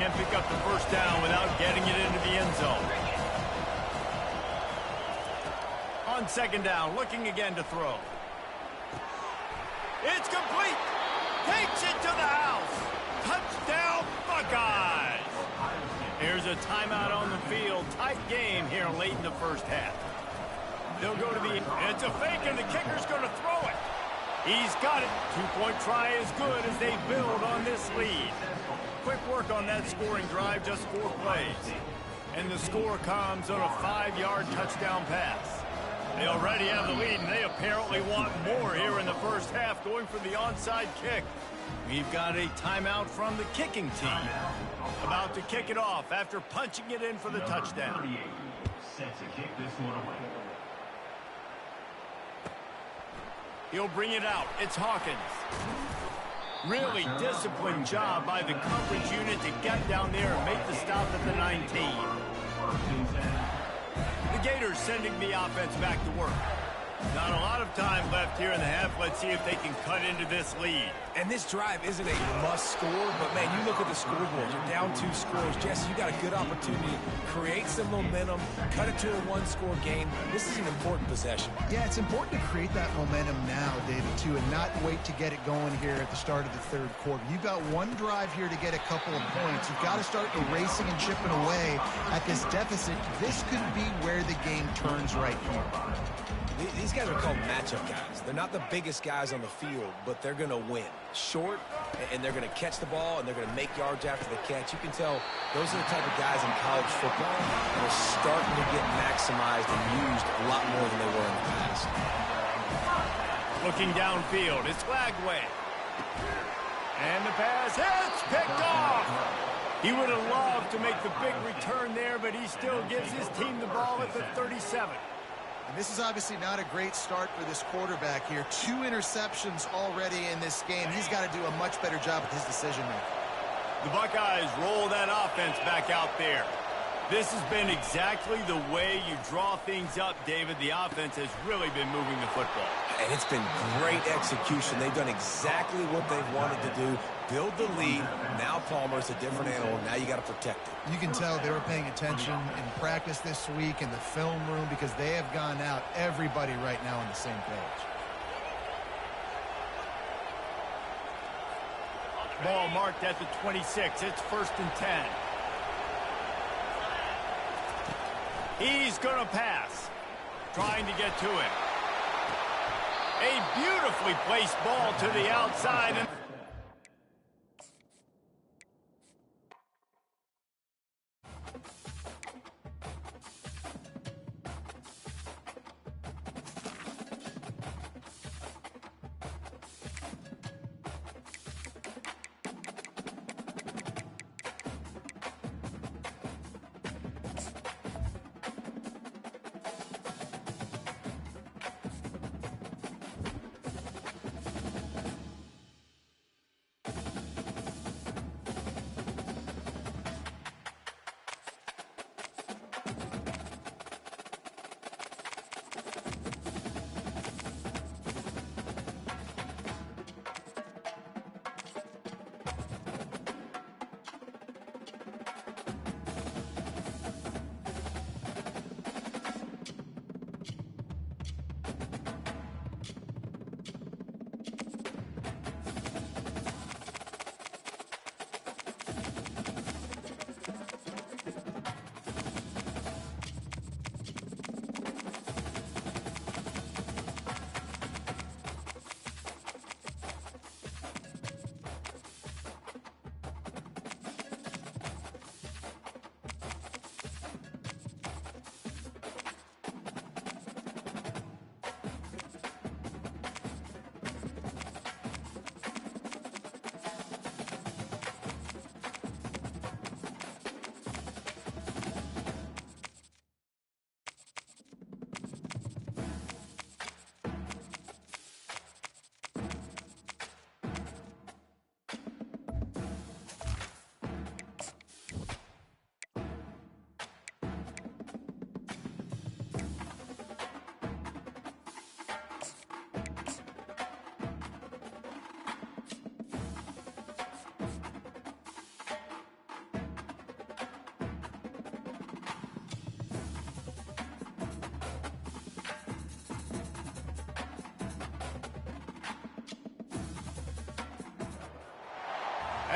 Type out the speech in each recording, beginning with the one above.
Can't pick up the first down without getting it into the end zone. On second down, looking again to throw. It's complete. Takes it to the house. Touchdown, Buckeyes. Here's a timeout on the field. Tight game here late in the first half. They'll go to the... It's a fake, and the kicker's going to throw it. He's got it. Two-point try is good as they build on this lead. Quick work on that scoring drive, just 4 plays. And the score comes on a 5-yard touchdown pass. They already have the lead, and they apparently want more here in the first half, going for the onside kick. We've got a timeout from the kicking team. About to kick it off after punching it in for the touchdown. Set to kick this one away. He'll bring it out. It's Hawkins. Really disciplined job by the coverage unit to get down there and make the stop at the 19. The Gators sending the offense back to work. Not a lot of time left here in the half. Let's see if they can cut into this lead. And this drive isn't a must score, but, man, you look at the scoreboard. You're down 2 scores. Jesse, you got a good opportunity. Create some momentum. Cut it to a 1-score game. This is an important possession. Yeah, it's important to create that momentum now, David, too, and not wait to get it going here at the start of the third quarter. You've got one drive here to get a couple of points. You've got to start erasing and chipping away at this deficit. This could be where the game turns right here. These guys are called matchup guys. They're not the biggest guys on the field, but they're going to win. Short, and they're going to catch the ball, and they're going to make yards after the catch. You can tell those are the type of guys in college football that are starting to get maximized and used a lot more than they were in the past. Looking downfield, it's Flagway. And the pass hits, picked off. He would have loved to make the big return there, but he still gives his team the ball at the 37. And this is obviously not a great start for this quarterback here. 2 interceptions already in this game. He's got to do a much better job with his decision-making. The Buckeyes roll that offense back out there. This has been exactly the way you draw things up, David. The offense has really been moving the football. And it's been great execution. They've done exactly what they've wanted to do. Build the lead. Now Palmer's a different animal. Now you got to protect it. You can tell they were paying attention in practice this week in the film room because they have gone out, everybody right now on the same page. Ball marked at the 26. It's 1st and 10. He's going to pass. Trying to get to it. A beautifully placed ball to the outside. And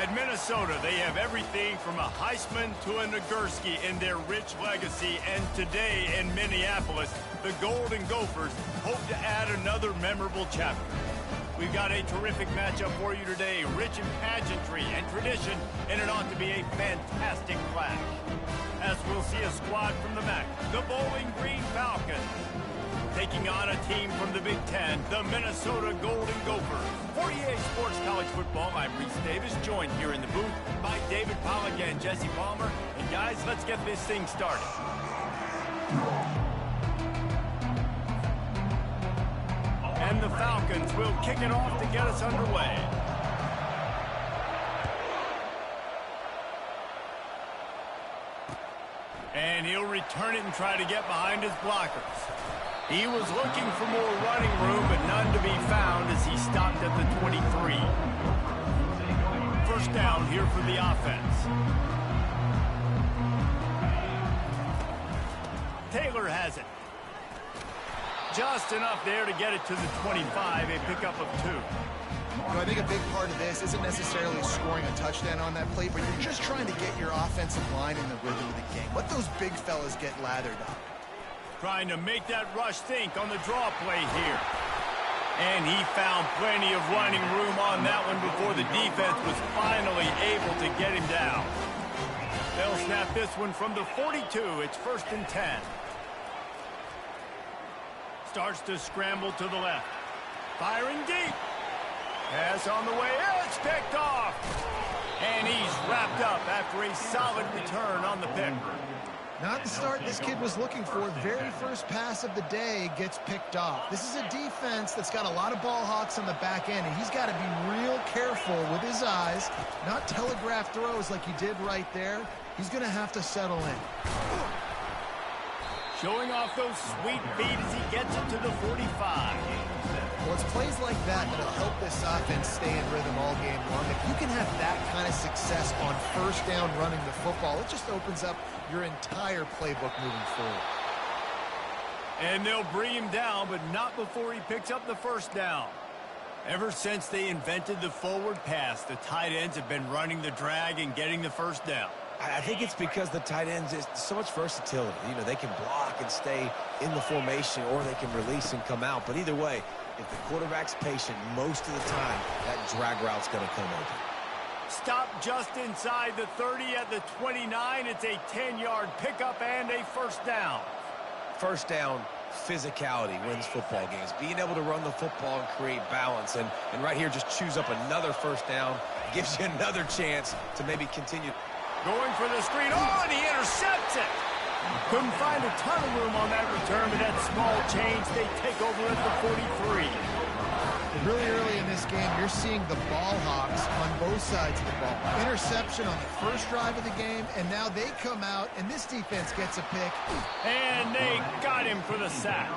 At Minnesota, they have everything from a Heisman to a Nagurski in their rich legacy. And today in Minneapolis, the Golden Gophers hope to add another memorable chapter. We've got a terrific matchup for you today, rich in pageantry and tradition, and it ought to be a fantastic clash. As we'll see a squad from the MAC, the Bowling Green Falcons, taking on a team from the Big Ten, the Minnesota Golden Gophers. For EA Sports College Football, I'm Reese Davis, joined here in the booth by David Pollack and Jesse Palmer. And guys, let's get this thing started. And the Falcons will kick it off to get us underway. And he'll return it and try to get behind his blockers. He was looking for more running room, but none to be found as he stopped at the 23. First down here for the offense. Taylor has it. Just enough there to get it to the 25, a pickup of 2. I think a big part of this isn't necessarily scoring a touchdown on that play, but you're just trying to get your offensive line in the rhythm of the game. Let those big fellas get lathered up. Trying to make that rush think on the draw play here. And he found plenty of running room on that one before the defense was finally able to get him down. They'll snap this one from the 42. It's 1st and 10. Starts to scramble to the left. Firing deep. Pass on the way. It's picked off. And he's wrapped up after a solid return on the pick. Not the start this kid was looking for. Very first pass of the day gets picked off. This is a defense that's got a lot of ball hawks on the back end, and he's got to be real careful with his eyes, not telegraph throws like he did right there. He's going to have to settle in. Showing off those sweet feet as he gets it to the 45. Well, it's plays like that that'll help this offense stay in rhythm all game long. If you can have that kind of success on first down running the football, it just opens up your entire playbook moving forward. And they'll bring him down, but not before he picks up the first down. Ever since they invented the forward pass, the tight ends have been running the drag and getting the first down. I think it's because the tight ends is so much versatility. You know, they can block and stay in the formation, or they can release and come out. But either way, if the quarterback's patient, most of the time, that drag route's going to come open. Stop just inside the 30 at the 29. It's a 10-yard pickup and a first down. First down, physicality wins football games. Being able to run the football and create balance. And right here, just choose up another first down. Gives you another chance to maybe continue. Going for the screen. Oh, and he intercepts it. Couldn't find a ton of room on that return, but that small change, they take over at the 43. Really early in this game, you're seeing the ball hawks on both sides of the ball. Interception on the first drive of the game, and now they come out, and this defense gets a pick. And they got him for the sack.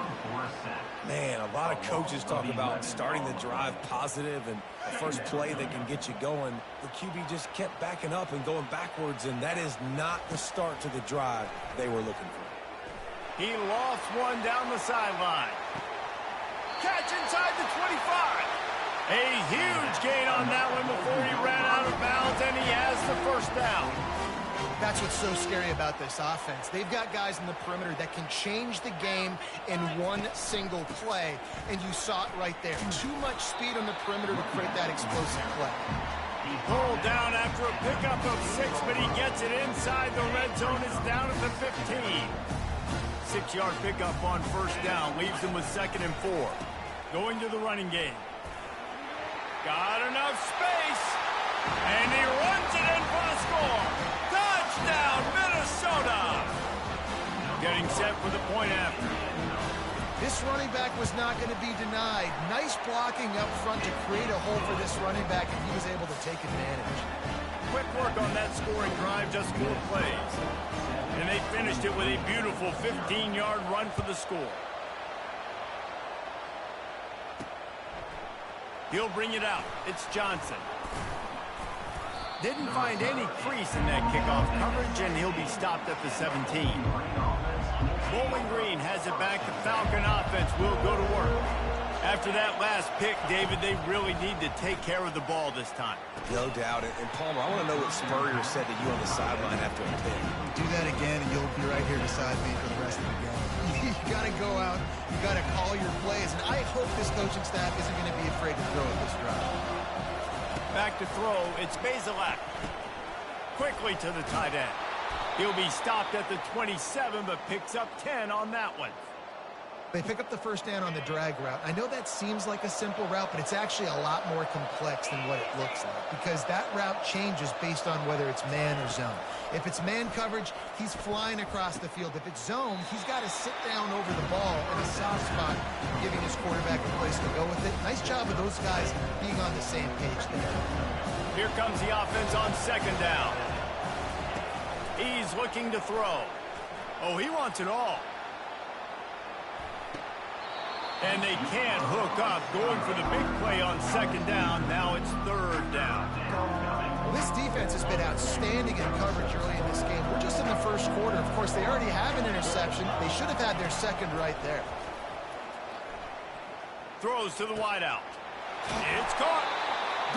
Man, a lot of coaches talk about starting the drive positive and the first play that can get you going. The QB just kept backing up and going backwards, and that is not the start to the drive they were looking for. He lost one down the sideline. Catch inside the 25. A huge gain on that one before he ran out of bounds, and he has the first down. That's what's so scary about this offense. They've got guys in the perimeter that can change the game in one single play, and you saw it right there. Too much speed on the perimeter to create that explosive play. He pulled down after a pickup of 6, but he gets it inside the red zone. It's down at the 15. 6-yard pickup on first down leaves him with 2nd and 4. Going to the running game. Got enough space, and he runs it in for the score. Touchdown, Minnesota! Getting set for the point after. This running back was not going to be denied. Nice blocking up front to create a hole for this running back, and he was able to take advantage. Quick work on that scoring drive, just 4 plays. And they finished it with a beautiful 15-yard run for the score. He'll bring it out. It's Johnson. Didn't find any crease in that kickoff coverage, and he'll be stopped at the 17. Bowling Green has it back. The Falcon offense will go to work. After that last pick, David, they really need to take care of the ball this time. No doubt. And Palmer, I want to know what Spurrier said to you on the sideline after a pick. Do that again, and you'll be right here beside me for the rest of the game. You got to go out. You got to call your plays. And I hope this coaching staff isn't going to be afraid to throw at this drive. Back to throw. It's Bazelak. Quickly to the tight end. He'll be stopped at the 27, but picks up 10 on that one. They pick up the first down on the drag route. I know that seems like a simple route, but it's actually a lot more complex than what it looks like because that route changes based on whether it's man or zone. If it's man coverage, he's flying across the field. If it's zone, he's got to sit down over the ball in a soft spot, giving his quarterback a place to go with it. Nice job of those guys being on the same page there. Here comes the offense on second down. He's looking to throw. Oh, he wants it all. And they can't hook up. Going for the big play on second down. Now it's third down. Well, this defense has been outstanding in coverage early in this game. We're just in the first quarter. Of course, they already have an interception. They should have had their second right there. Throws to the wideout. It's caught.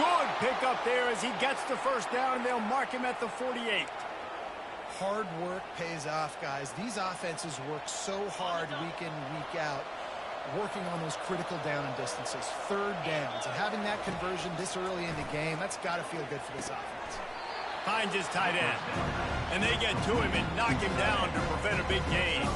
Good pickup there as he gets the first down, and they'll mark him at the 48. Hard work pays off, guys. These offenses work so hard week in, week out, working on those critical down and distances, third downs, and having that conversion this early in the game, that's got to feel good for this offense. Finds his tight end, and they get to him and knock him down to prevent a big gain.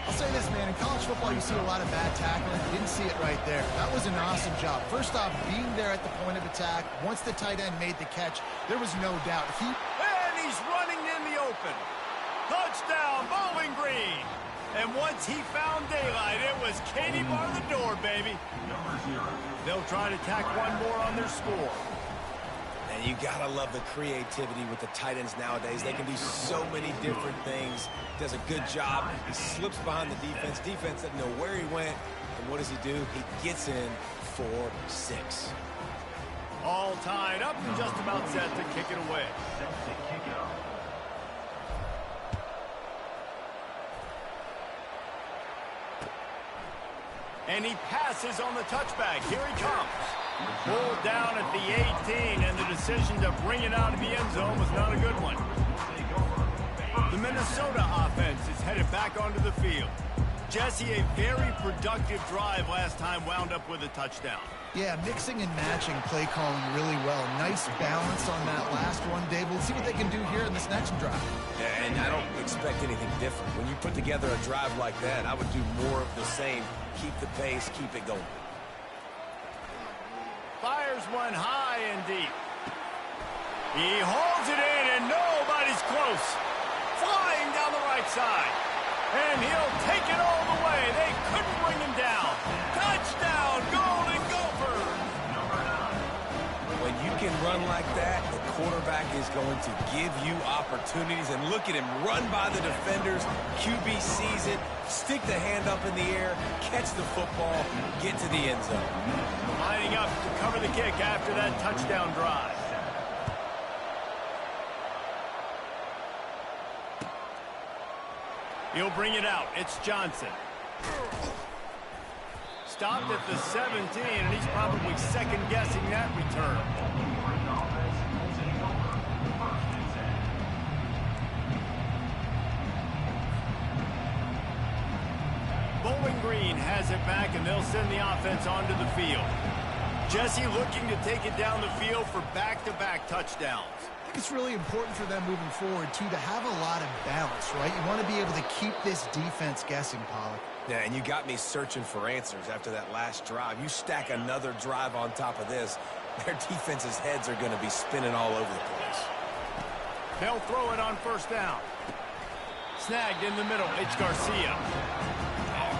I'll say this, man, in college football you see a lot of bad tackling. Didn't see it right there. That was an awesome job. First off, being there at the point of attack, once the tight end made the catch, there was no doubt. And he's running in the open. Touchdown, Bowling Green. And once he found daylight, it was Katie bar the door, baby. They'll try to tack one more on their score. And you gotta love the creativity with the tight ends nowadays. They can do so many different things. Does a good job. He slips behind the defense. Defense doesn't know where he went. And what does he do? He gets in for 6. All tied up and just about set to kick it away. And he passes on the touchback. Here he comes. Pulled down at the 18, and the decision to bring it out of the end zone was not a good one. The Minnesota offense is headed back onto the field. Jesse, a very productive drive last time, wound up with a touchdown. Yeah, mixing and matching play calling really well. Nice balance on that last one, Dave. We'll see what they can do here in this next drive. Yeah, and I don't expect anything different. When you put together a drive like that, I would do more of the same. Keep the pace, keep it going. Fires one high and deep. He holds it in, and nobody's close. Flying down the right side. And he'll take it all the way. They couldn't bring him down. Touchdown, Golden Gophers. When you can run like that, the quarterback is going to give you opportunities. And look at him run by the defenders. QB sees it, stick the hand up in the air, catch the football, get to the end zone. Lining up to cover the kick after that touchdown drive. He'll bring it out. It's Johnson. Stopped at the 17, and he's probably second-guessing that return. Bowling Green has it back, and they'll send the offense onto the field. Jesse looking to take it down the field for back-to-back touchdowns. I think it's really important for them moving forward, too, to have a lot of balance, right? You want to be able to keep this defense guessing, Pollock. Yeah, and you got me searching for answers after that last drive. You stack another drive on top of this, their defense's heads are going to be spinning all over the place. They'll throw it on first down. Snagged in the middle. It's Garcia.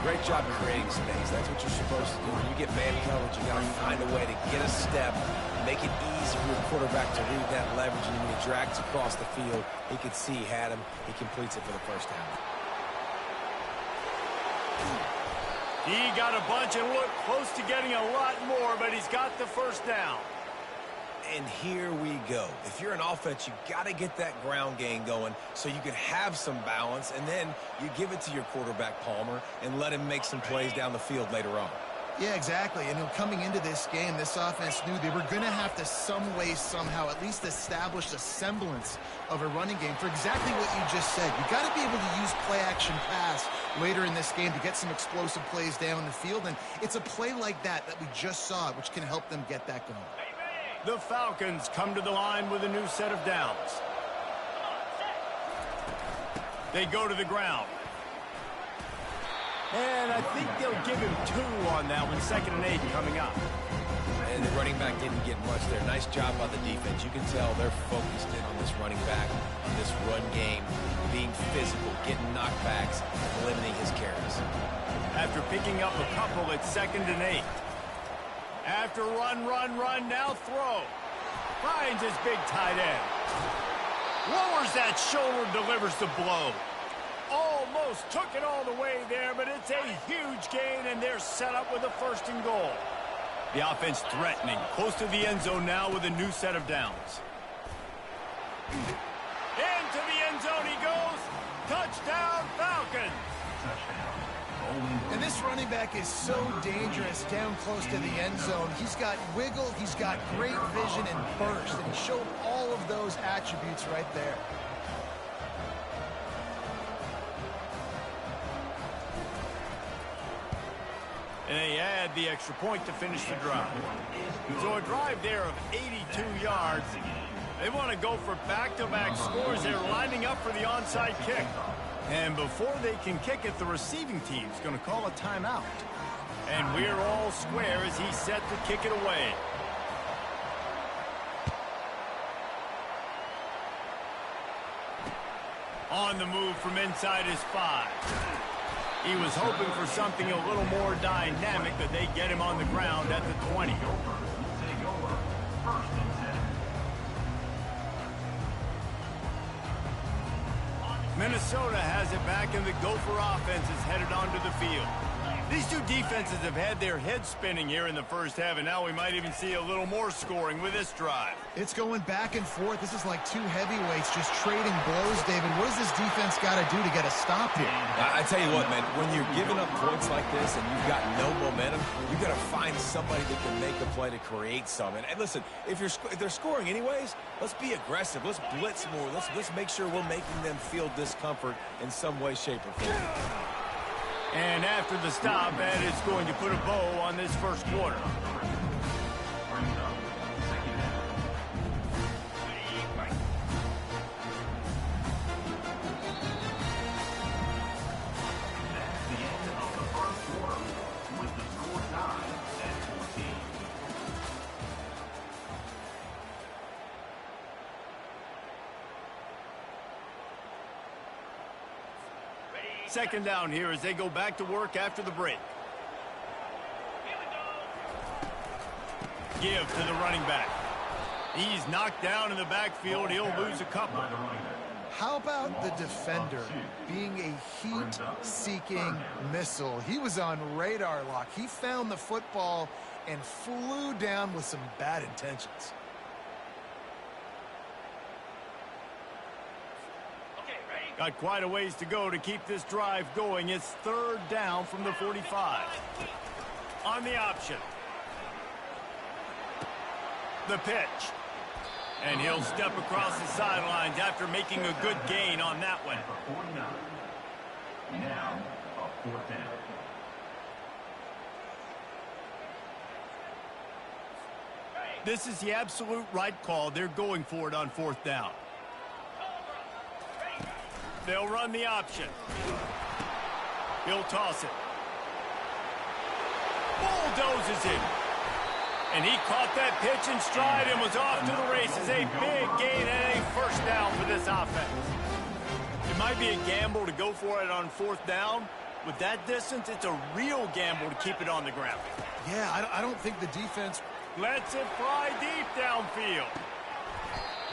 Great job creating space. That's what you're supposed to do. When you get man coverage, you got to find a way to get a step, make it easy for your quarterback to read that leverage, and when he drags across the field, he could see he had him. He completes it for the first down. He got a bunch and looked close to getting a lot more, but he's got the first down. And here we go. If you're an offense, you got to get that ground game going so you can have some balance, and then you give it to your quarterback, Palmer, and let him make some plays down the field later on. Yeah, exactly. And coming into this game, this offense knew they were going to have to some way, somehow, at least establish a semblance of a running game for exactly what you just said. You got to be able to use play-action pass later in this game to get some explosive plays down the field. And it's a play like that we just saw, which can help them get that going. The Falcons come to the line with a new set of downs. They go to the ground. And I think they'll give him 2 on that one. 2nd and 8 coming up. And the running back didn't get much there. Nice job by the defense. You can tell they're focused in on this running back, on this run game, being physical, getting knockbacks, limiting his carries. After picking up a couple, it's 2nd and 8. After run, now throw. Finds his big tight end. Lowers that shoulder, delivers the blow. Almost took it all the way there, but it's a huge gain, and they're set up with a 1st and goal. The offense threatening, close to the end zone now with a new set of downs. Into the end zone he goes. Touchdown, Falcons. And this running back is so dangerous down close to the end zone. He's got wiggle, he's got great vision and burst, and he showed all of those attributes right there. And they add the extra point to finish the drive. So a drive there of 82 yards. They want to go for back-to-back scores. They're lining up for the onside kick. And before they can kick it, the receiving team's going to call a timeout. And we're all square as he's set to kick it away. On the move from inside his 5. He was hoping for something a little more dynamic, but they get him on the ground at the 20. Minnesota has it back, and the Gopher offense is headed onto the field. These two defenses have had their heads spinning here in the first half, and now we might even see a little more scoring with this drive. It's going back and forth. This is like 2 heavyweights just trading blows, David. What does this defense got to do to get a stop here? I tell you what, man, when you're giving up points like this and you've got no momentum, you've got to find somebody that can make a play to create some. And listen, if they're scoring anyways, let's be aggressive. Let's blitz more. Let's make sure we're making them feel discomfort in some way, shape, or form. And after the stop, that is going to put a bow on this first quarter. Second down here as they go back to work after the break. Give to the running back. He's knocked down in the backfield. He'll lose a couple. How about the defender being a heat-seeking missile? He was on radar lock. He found the football and flew down with some bad intentions. Got quite a ways to go to keep this drive going. It's third down from the 45. On the option. The pitch. And he'll step across the sidelines after making a good gain on that one. Now, a 4th down. This is the absolute right call. They're going for it on 4th down. They'll run the option. He'll toss it. Bulldozes it. And he caught that pitch in stride and was off to the races. A big gain and a first down for this offense. It might be a gamble to go for it on 4th down. With that distance, it's a real gamble to keep it on the ground. Yeah, I don't think the defense lets it fly deep downfield.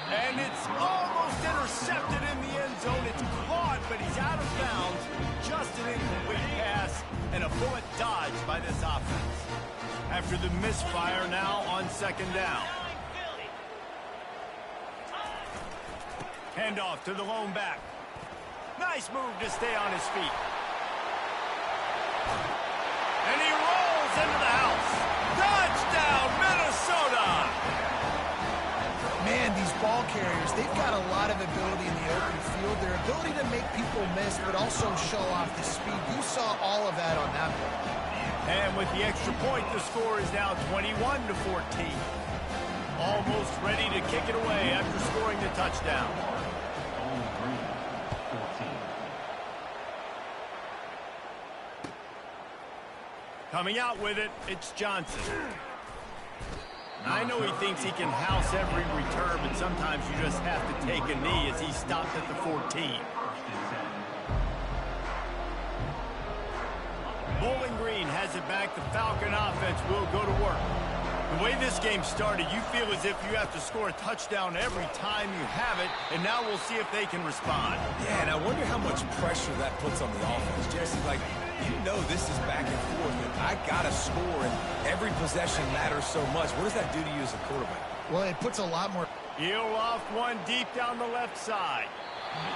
And it's almost intercepted in the end zone. It's caught, but he's out of bounds. Just an incomplete pass and a bullet dodged by this offense. After the misfire now on 2nd down. Handoff to the lone back. Nice move to stay on his feet. And he rolls into the ball carriers, they've got a lot of ability in the open field. Their ability to make people miss, but also show off the speed. You saw all of that on that play. And with the extra point, the score is now 21-14. Almost ready to kick it away after scoring the touchdown. Coming out with it, it's Johnson. I know he thinks he can house every return, but sometimes you just have to take a knee as he stopped at the 14. Bowling Green has it back. The Falcon offense will go to work. The way this game started, you feel as if you have to score a touchdown every time you have it, and now we'll see if they can respond. Yeah, and I wonder how much pressure that puts on the offense. Jesse, like, you know this is back and forth, and I got to score, and every possession matters so much. What does that do to you as a quarterback? Well, it puts a lot more. He'll loft one deep down the left side.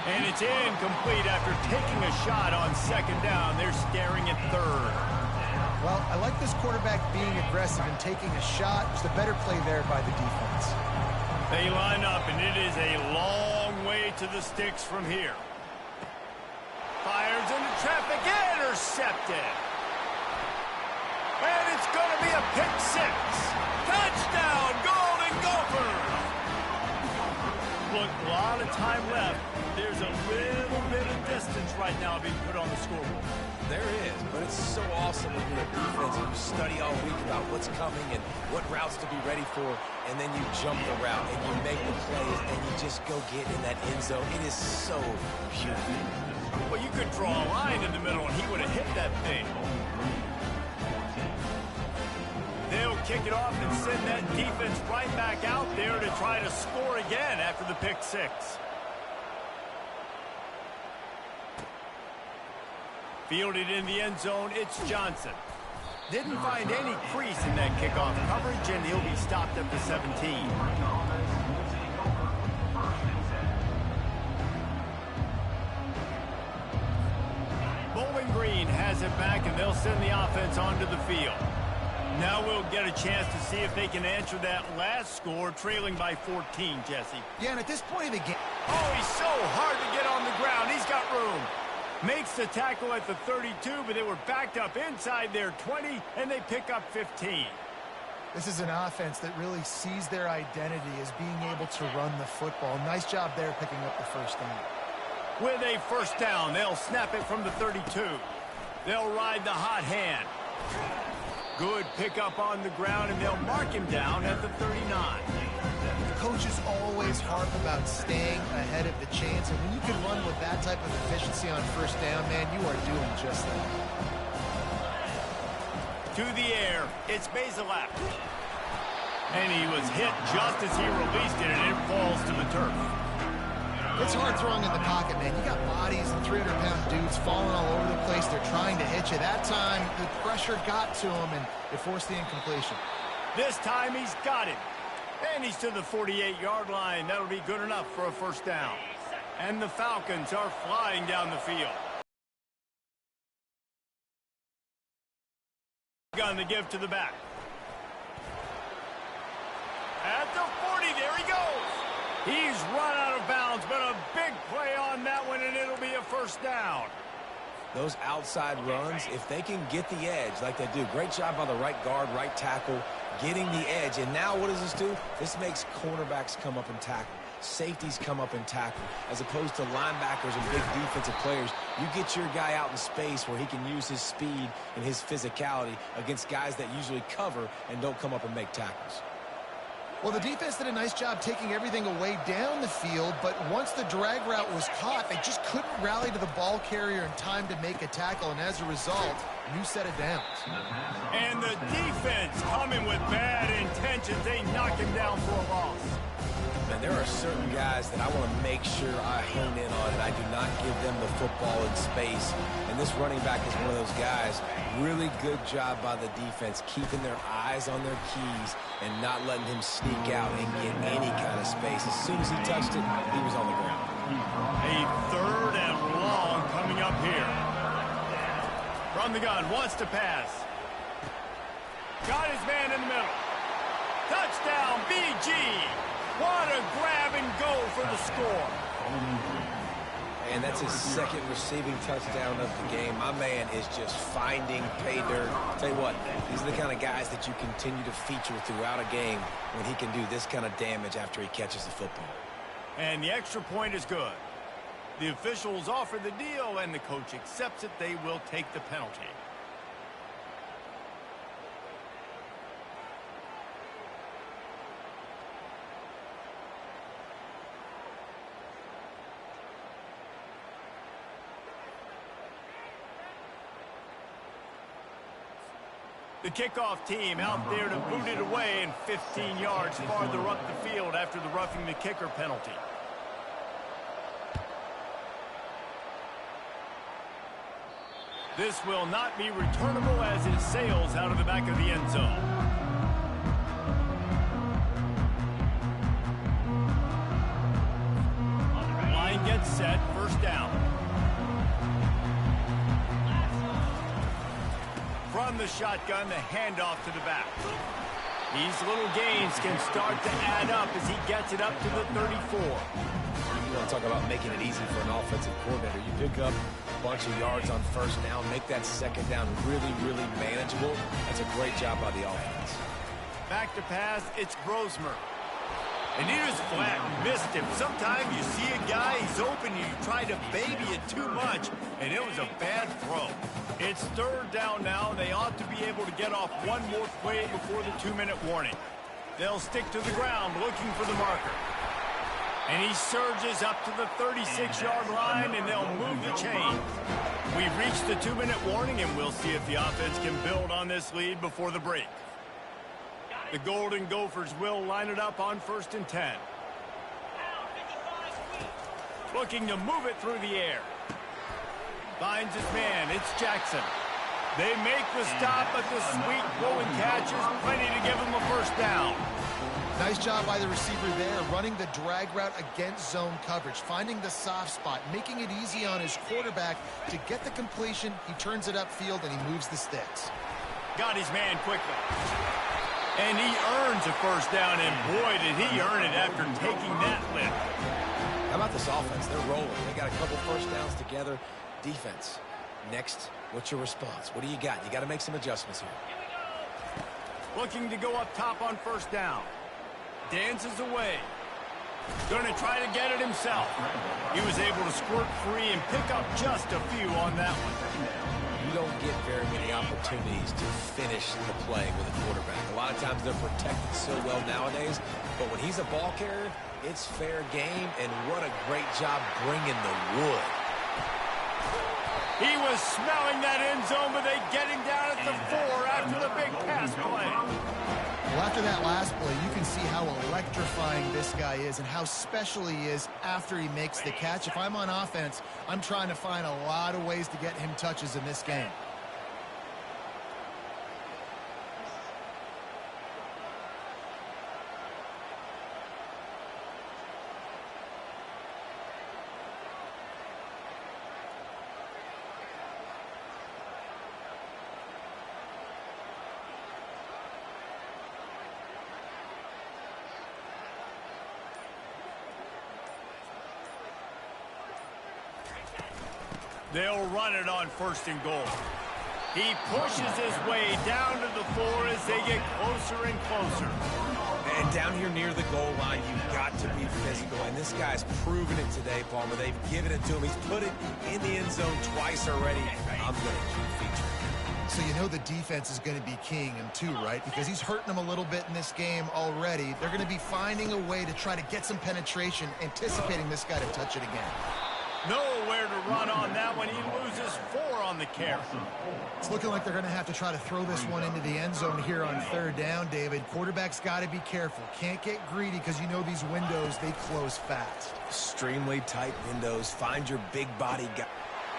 And it's incomplete after taking a shot on second down. They're staring at third. Well, I like this quarterback being aggressive and taking a shot. There's a better play there by the defense. They line up, and it is a long way to the sticks from here. Fires into traffic, intercepted. And it's going to be a pick six. Touchdown, Golden Gophers. Look, a lot of time left. There's a little bit of distance right now being put on the scoreboard. There is, but it's so awesome when you're a defense and you study all week about what's coming and what routes to be ready for, and then you jump the route and you make the plays and you just go get in that end zone. It is so beautiful. Well, you could draw a line in the middle and he would have hit that thing. They'll kick it off and send that defense right back out there to try to score again after the pick six. Fielded in the end zone, it's Johnson. Didn't find any crease in that kickoff coverage, and he'll be stopped at the 17. Bowling Green has it back, and they'll send the offense onto the field. Now we'll get a chance to see if they can answer that last score, trailing by 14, Jesse. Yeah, and at this point of the game... Oh, he's so hard to get on the ground. He's got room. Makes the tackle at the 32, but they were backed up inside their 20, and they pick up 15. This is an offense that really sees their identity as being able to run the football. Nice job there picking up the first down. With a first down, they'll snap it from the 32. They'll ride the hot hand. Good pickup on the ground, and they'll mark him down at the 39. Coaches always harp about staying ahead of the chains, and when you can run with that type of efficiency on first down, man, you are doing just that. To the air, it's Bazelak. And he was hit just as he released it, and it falls to the turf. It's hard throwing in the pocket, man. You got bodies and 300-pound dudes falling all over the place. They're trying to hit you. That time, the pressure got to him, and it forced the incompletion. This time, he's got it. And he's to the 48-yard line. That'll be good enough for a first down. And the Falcons are flying down the field. Gun to give to the back. At the 40, there he goes. He's run out of bounds, but a big play on that one, and it'll be a first down. Those outside runs, if they can get the edge like they do, great job by the right guard, right tackle, getting the edge. And now what does this do? This makes cornerbacks come up and tackle. Safeties come up and tackle. As opposed to linebackers and big defensive players, you get your guy out in space where he can use his speed and his physicality against guys that usually cover and don't come up and make tackles. Well, the defense did a nice job taking everything away down the field, but once the drag route was caught, they just couldn't rally to the ball carrier in time to make a tackle, and as a result, new set of downs. And the defense coming with bad intentions. They knock him down for a loss. And there are certain guys that I want to make sure I hone in on, and I do not give them the football in space. And this running back is one of those guys. Really good job by the defense, keeping their eyes on their keys and not letting him sneak out and get any kind of space. As soon as he touched it, he was on the ground. A third and long coming up here. From the gun, wants to pass. Got his man in the middle. Touchdown, BG. What a grab and go for the score. And that's his second receiving touchdown of the game. My man is just finding pay dirt. Tell you what, these are the kind of guys that you continue to feature throughout a game when he can do this kind of damage after he catches the football. And the extra point is good. The officials offer the deal, and the coach accepts it. They will take the penalty. The kickoff team out there to boot it away and 15 yards farther up the field after the roughing the kicker penalty. This will not be returnable as it sails out of the back of the end zone. Line gets set, first down. From the shotgun, the handoff to the back. These little gains can start to add up as he gets it up to the 34. You want to talk about making it easy for an offensive coordinator. You pick up a bunch of yards on first down, make that second down really, really manageable. That's a great job by the offense. Back to pass, it's Grosmer. And he was flat and missed him. Sometimes you see a guy, he's open, and you try to baby it too much, and it was a bad throw. It's third down now, and they ought to be able to get off one more play before the 2-minute warning. They'll stick to the ground looking for the marker. And he surges up to the 36-yard line, and they'll move the chain. We've reached the 2-minute warning, and we'll see if the offense can build on this lead before the break. The Golden Gophers will line it up on 1st and 10. Looking to move it through the air. Finds his man. It's Jackson. They make the stop, but the sweet blowing catch is plenty to give them a first down. Nice job by the receiver there, running the drag route against zone coverage, finding the soft spot, making it easy on his quarterback to get the completion. He turns it upfield, and he moves the sticks. Got his man quickly. And he earns a first down, and boy, did he earn it after taking that lift. How about this offense? They're rolling. They got a couple first downs together. Defense. Next, what's your response? What do you got? You got to make some adjustments here. Looking to go up top on first down. Dances away. Going to try to get it himself. He was able to squirt free and pick up just a few on that one. You don't get very many opportunities to finish the play with a quarterback. A lot of times they're protected so well nowadays, but when he's a ball carrier, it's fair game, and what a great job bringing the wood. He was smelling that end zone, but they get him down at the 4 after the big pass play. Well, after that last play, you can see how electrifying this guy is and how special he is after he makes the catch. If I'm on offense, I'm trying to find a lot of ways to get him touches in this game. They'll run it on 1st and goal. He pushes his way down to the 4 as they get closer and closer. And down here near the goal line, you've got to be physical. And this guy's proven it today, Palmer. They've given it to him. He's put it in the end zone twice already. I'm going to keep featuring. So you know the defense is going to be king in 2, right? Because he's hurting them a little bit in this game already. They're going to be finding a way to try to get some penetration, anticipating this guy to touch it again. Nowhere to run on that one. He loses 4 on the carry. It's looking like they're going to have to try to throw this one into the end zone here on 3rd down, David. Quarterback's got to be careful. Can't get greedy because you know these windows, they close fast. Extremely tight windows. Find your big body guy.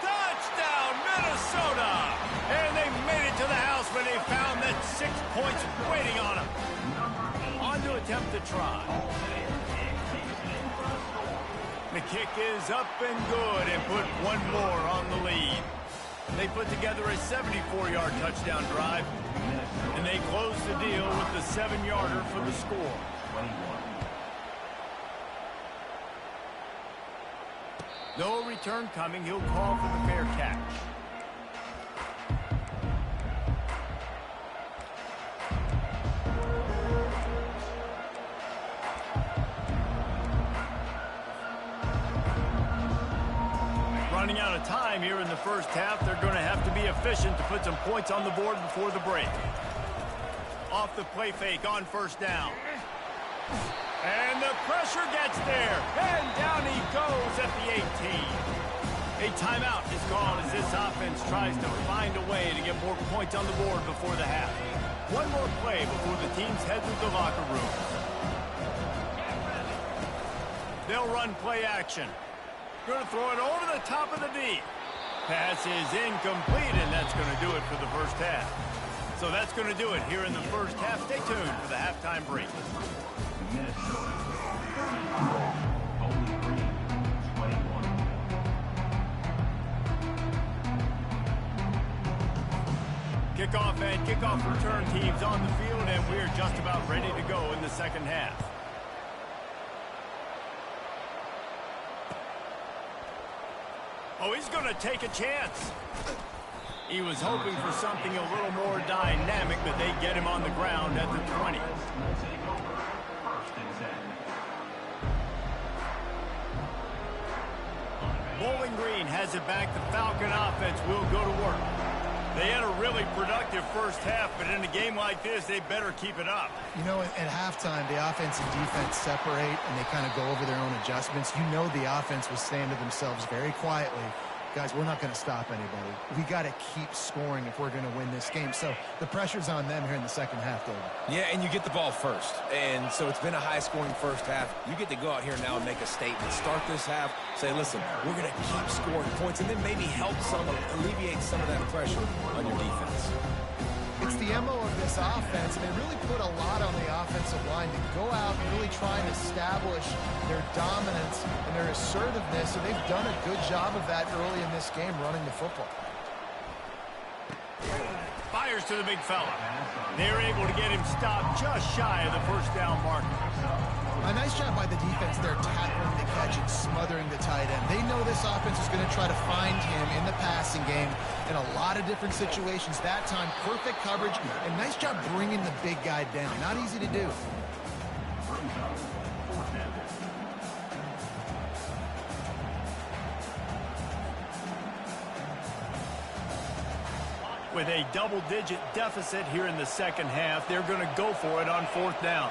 Touchdown, Minnesota! And they made it to the house when they found that 6 points waiting on them. On to attempt to try. The kick is up and good and put one more on the lead. They put together a 74-yard touchdown drive, and they close the deal with the 7-yarder for the score. No return coming. He'll call for the fair catch. Running out of time here in the first half. They're going to have to be efficient to put some points on the board before the break. Off the play fake on first down. And the pressure gets there. And down he goes at the 18. A timeout is called as this offense tries to find a way to get more points on the board before the half. One more play before the teams head to the locker room. They'll run play action. Going to throw it over the top of the D. Pass is incomplete, and that's going to do it for the first half. So that's going to do it here in the first half. Stay tuned for the halftime break. Minnesota. Bowling Green, 21. Kickoff and kickoff return teams on the field, and we're just about ready to go in the second half. Oh, he's going to take a chance. He was hoping for something a little more dynamic, but they get him on the ground at the 20. Bowling Green has it back. The Falcon offense will go to work. They had a really productive first half, but in a game like this, they better keep it up. You know, at halftime, the offense and defense separate, and they kind of go over their own adjustments. You know the offense was saying to themselves very quietly, guys, we're not going to stop anybody. We got to keep scoring if we're going to win this game. So the pressure's on them here in the second half, David. Yeah, and you get the ball first. And so it's been a high-scoring first half. You get to go out here now and make a statement. Start this half, say, listen, we're going to keep scoring points, and then maybe help alleviate some of that pressure on your defense. It's the MO of this offense, and they really put a lot on the offensive line to go out and really try and establish their dominance and their assertiveness, and they've done a good job of that early in this game running the football. Fires to the big fella. They're able to get him stopped just shy of the first down marker. A nice job by the defense there, tackling the catch and smothering the tight end. They know this offense is going to try to find him in the passing game in a lot of different situations. That time, perfect coverage, and nice job bringing the big guy down. Not easy to do. With a double-digit deficit here in the second half, they're going to go for it on fourth down.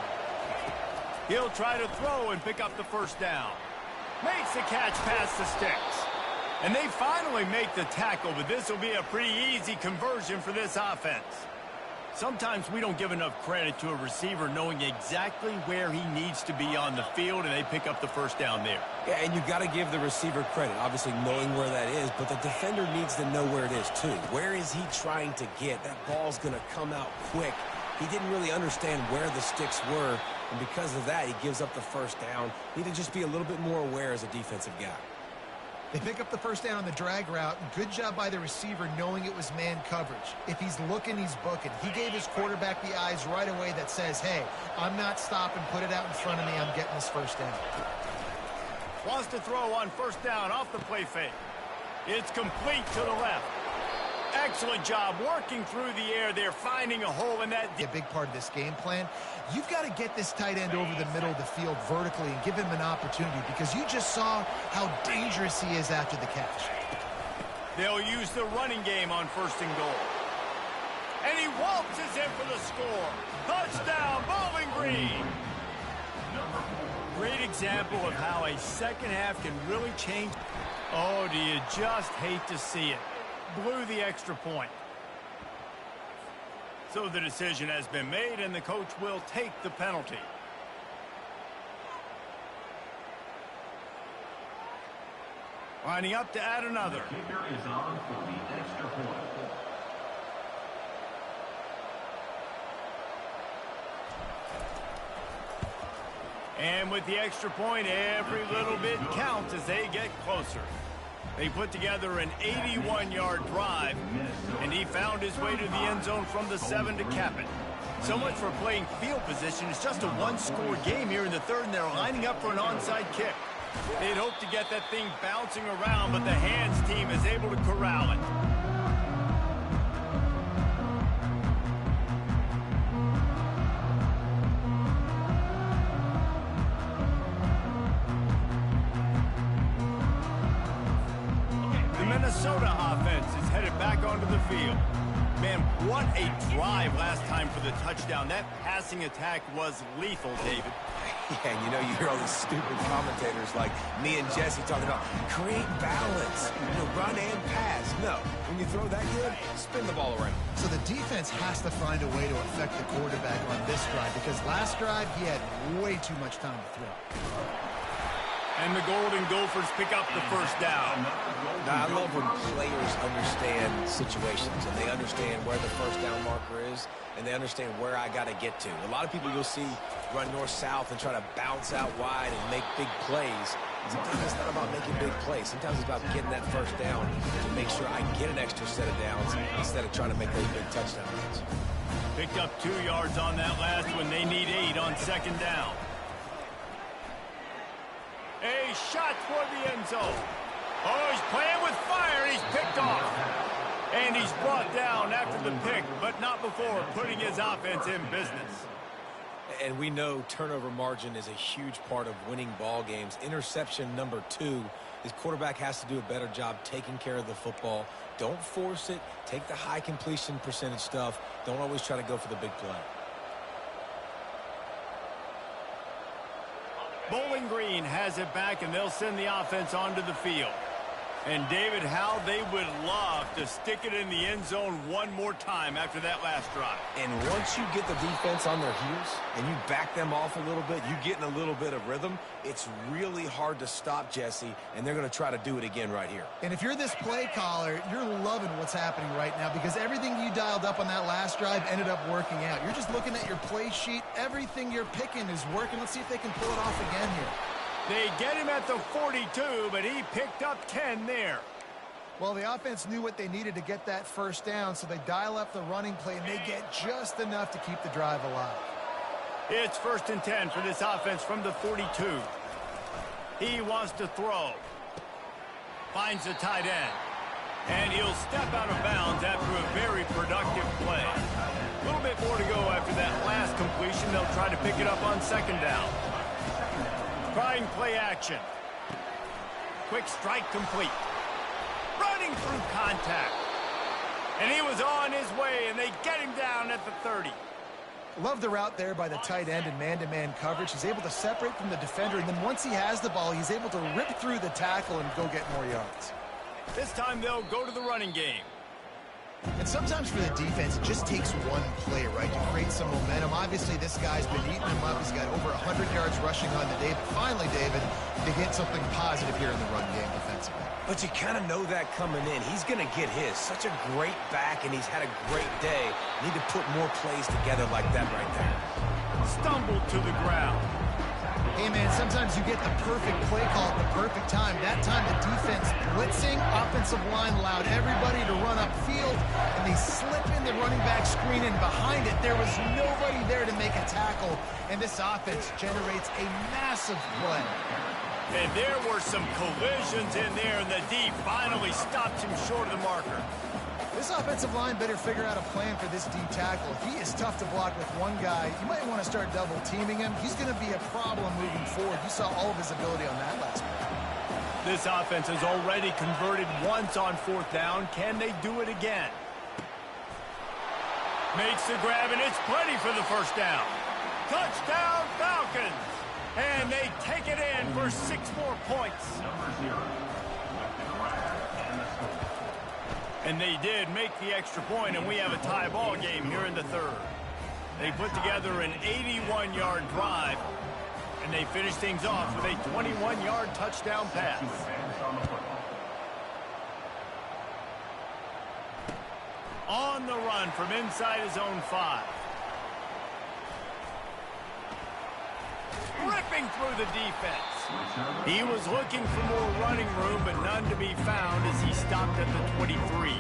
He'll try to throw and pick up the first down. Makes the catch past the sticks. And they finally make the tackle, but this will be a pretty easy conversion for this offense. Sometimes we don't give enough credit to a receiver knowing exactly where he needs to be on the field, and they pick up the first down there. Yeah, and you've got to give the receiver credit, obviously knowing where that is, but the defender needs to know where it is too. Where is he trying to get? That ball's going to come out quick. He didn't really understand where the sticks were, and because of that, he gives up the first down. Need to just be a little bit more aware as a defensive guy. They pick up the first down on the drag route. Good job by the receiver knowing it was man coverage. If he's looking, he's booking. He gave his quarterback the eyes right away that says, hey, I'm not stopping. Put it out in front of me. I'm getting this first down. Wants to throw on first down off the play fake. It's complete to the left. Excellent job working through the air there, finding a hole in that. A big part of this game plan. You've got to get this tight end over the middle of the field vertically and give him an opportunity, because you just saw how dangerous he is after the catch. They'll use the running game on first and goal. And he waltzes in for the score. Touchdown, Bowling Green. Great example of how a second half can really change. Oh, do you just hate to see it? Blew the extra point. So the decision has been made, and the coach will take the penalty. Lining up to add another. The kicker is on for the extra point. And with the extra point, every little bit counts as they get closer. They put together an 81-yard drive, and he found his way to the end zone from the 7 to cap it. So much for playing field position. It's just a one-score game here in the third, and they're lining up for an onside kick. They'd hope to get that thing bouncing around, but the hands team is able to corral it. The Minnesota offense is headed back onto the field. Man, what a drive last time for the touchdown. That passing attack was lethal, David. Yeah, you know, you hear all these stupid commentators like me and Jesse talking about create balance, run and pass. No, when you throw that good, spin the ball around. So the defense has to find a way to affect the quarterback on this drive because last drive he had way too much time to throw. And the Golden Gophers pick up the first down. Now, I love when players understand situations and they understand where the first down marker is and they understand where I got to get to. A lot of people you'll see run north-south and try to bounce out wide and make big plays. Sometimes it's not about making big plays. Sometimes it's about getting that first down to make sure I get an extra set of downs instead of trying to make those big touchdown runs. Picked up 2 yards on that last one. They need 8 on second down. A shot toward the end zone. Oh, he's playing with fire. He's picked off. And he's brought down after the pick, but not before putting his offense in business. And we know turnover margin is a huge part of winning ball games. Interception number 2, his quarterback has to do a better job taking care of the football. Don't force it. Take the high completion percentage stuff. Don't always try to go for the big play. Bowling Green has it back, and they'll send the offense onto the field. And, David, how they would love to stick it in the end zone one more time after that last drive. And once you get the defense on their heels and you back them off a little bit, you get in a little bit of rhythm, it's really hard to stop, Jesse, and they're going to try to do it again right here. And if you're this play caller, you're loving what's happening right now because everything you dialed up on that last drive ended up working out. You're just looking at your play sheet. Everything you're picking is working. Let's see if they can pull it off again here. They get him at the 42, but he picked up 10 there. Well, the offense knew what they needed to get that first down, so they dial up the running play, and they get just enough to keep the drive alive. It's 1st and 10 for this offense from the 42. He wants to throw. Finds the tight end. And he'll step out of bounds after a very productive play. A little bit more to go after that last completion. They'll try to pick it up on second down. Trying play action. Quick strike complete. Running through contact. And he was on his way, and they get him down at the 30. Love the route there by the tight end in man-to-man coverage. He's able to separate from the defender, and then once he has the ball, he's able to rip through the tackle and go get more yards. This time they'll go to the running game. And sometimes for the defense, it just takes one play, right, to create some momentum. Obviously, this guy's been eating him up. He's got over 100 yards rushing on the day. But finally, David, they get something positive here in the run game defensively. But you kind of know that coming in. He's going to get his. Such a great back, and he's had a great day. Need to put more plays together like that right there. Stumbled to the ground. Hey, man, sometimes you get the perfect play call at the perfect time. That time the defense blitzing, offensive line allowed everybody to run upfield, and they slip in the running back screen, and behind it there was nobody there to make a tackle, and this offense generates a massive play. And there were some collisions in there, and the D finally stopped him short of the marker. This offensive line better figure out a plan for this D tackle. If he is tough to block with one guy, you might want to start double teaming him. He's going to be a problem moving forward. You saw all of his ability on that last play. This offense has already converted once on 4th down. Can they do it again? Makes the grab, and it's plenty for the first down. Touchdown, Falcons! And they take it in for 6 more points. Number 0 with the grab and the score. And they did make the extra point, and we have a tie ball game here in the 3rd. They put together an 81-yard drive, and they finish things off with a 21-yard touchdown pass. To advance on the football. On the run from inside his own 5. Ripping through the defense. He was looking for more running room, but none to be found as he stopped at the 23.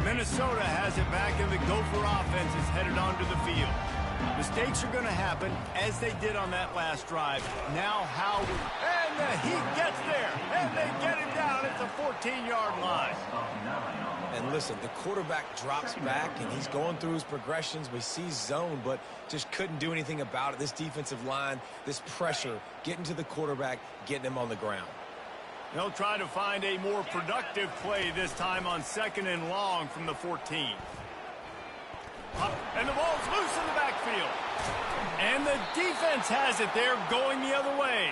Minnesota has it back, and the Gopher offense is headed onto the field. Mistakes are going to happen, as they did on that last drive. Now how... And he gets there, and they get him down at the 14-yard line. And listen, the quarterback drops back, and he's going through his progressions. We see zone, but just couldn't do anything about it. This defensive line, this pressure, getting to the quarterback, getting him on the ground. They'll try to find a more productive play this time on 2nd and long from the 14. And the ball's loose in the backfield. And the defense has it there, going the other way.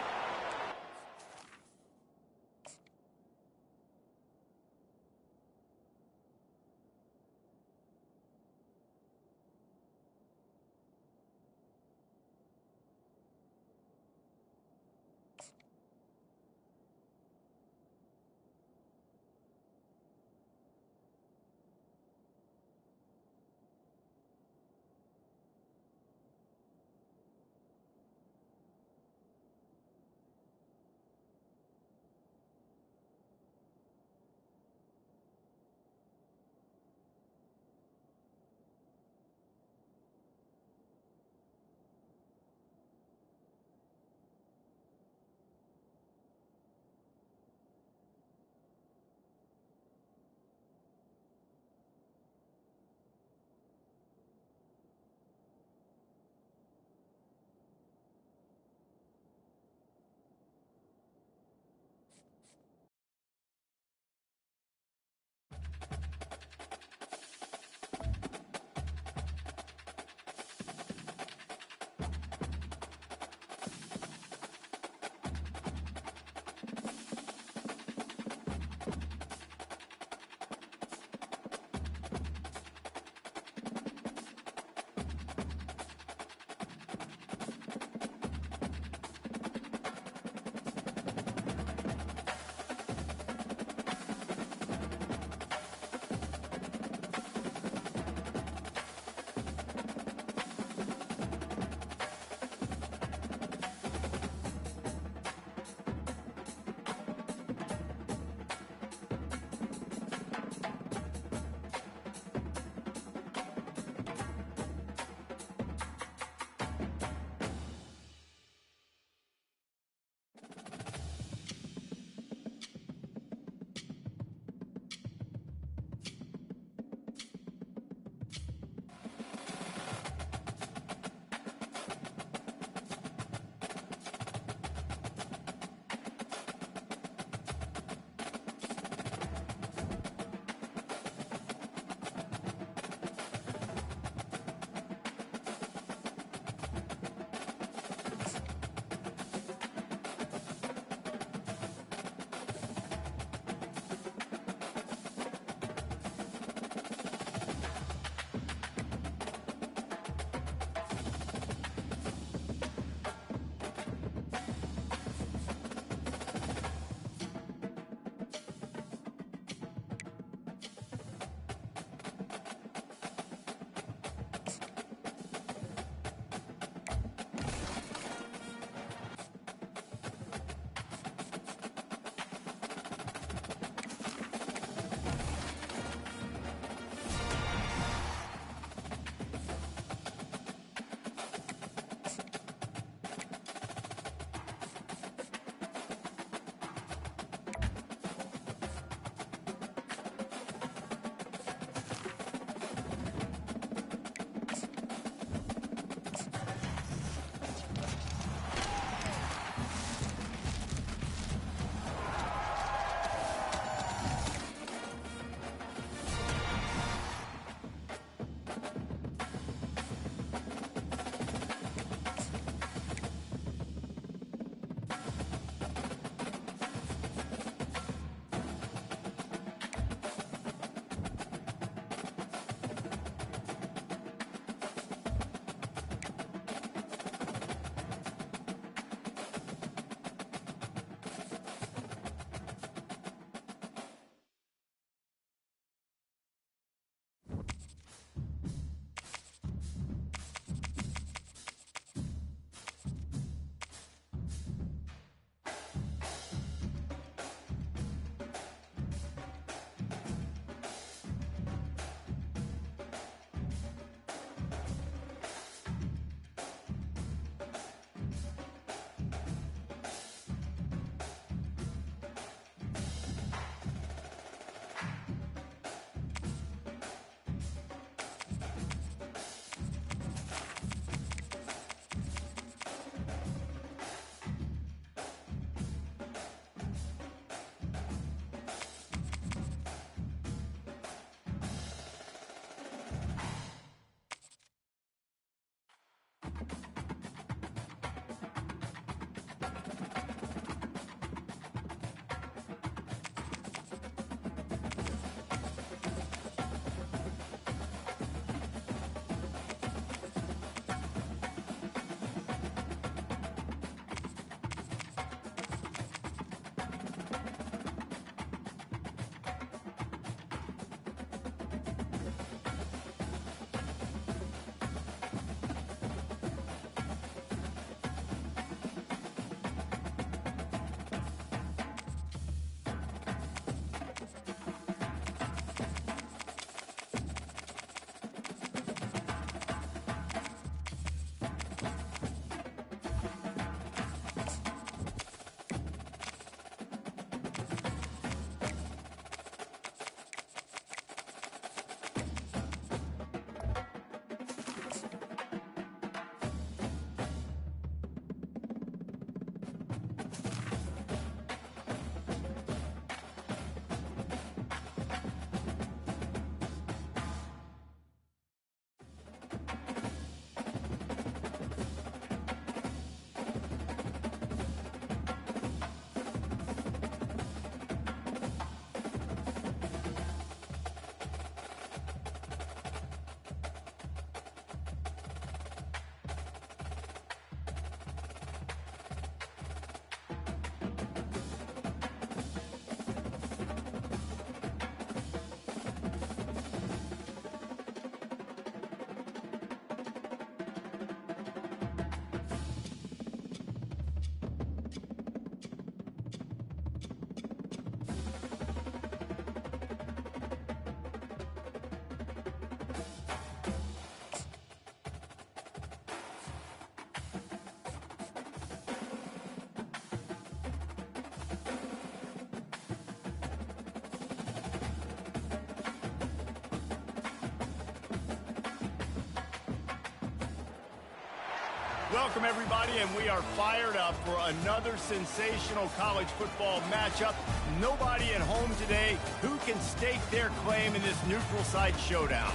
Welcome, everybody, and we are fired up for another sensational college football matchup. Nobody at home today who can stake their claim in this neutral site showdown.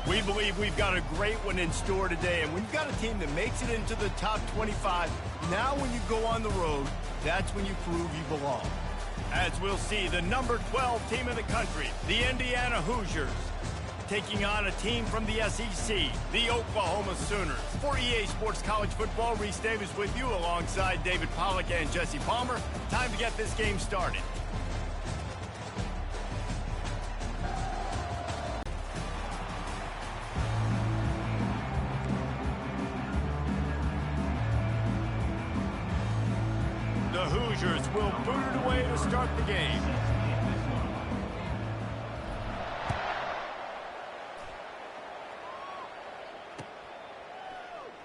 We believe we've got a great one in store today, and when you've got a team that makes it into the top 25, now when you go on the road, that's when you prove you belong. As we'll see, the number 12 team in the country, the Indiana Hoosiers, taking on a team from the SEC, the Oklahoma Sooners. For EA Sports College Football, Reese Davis with you alongside David Pollack and Jesse Palmer. Time to get this game started. The Hoosiers will boot it away to start the game.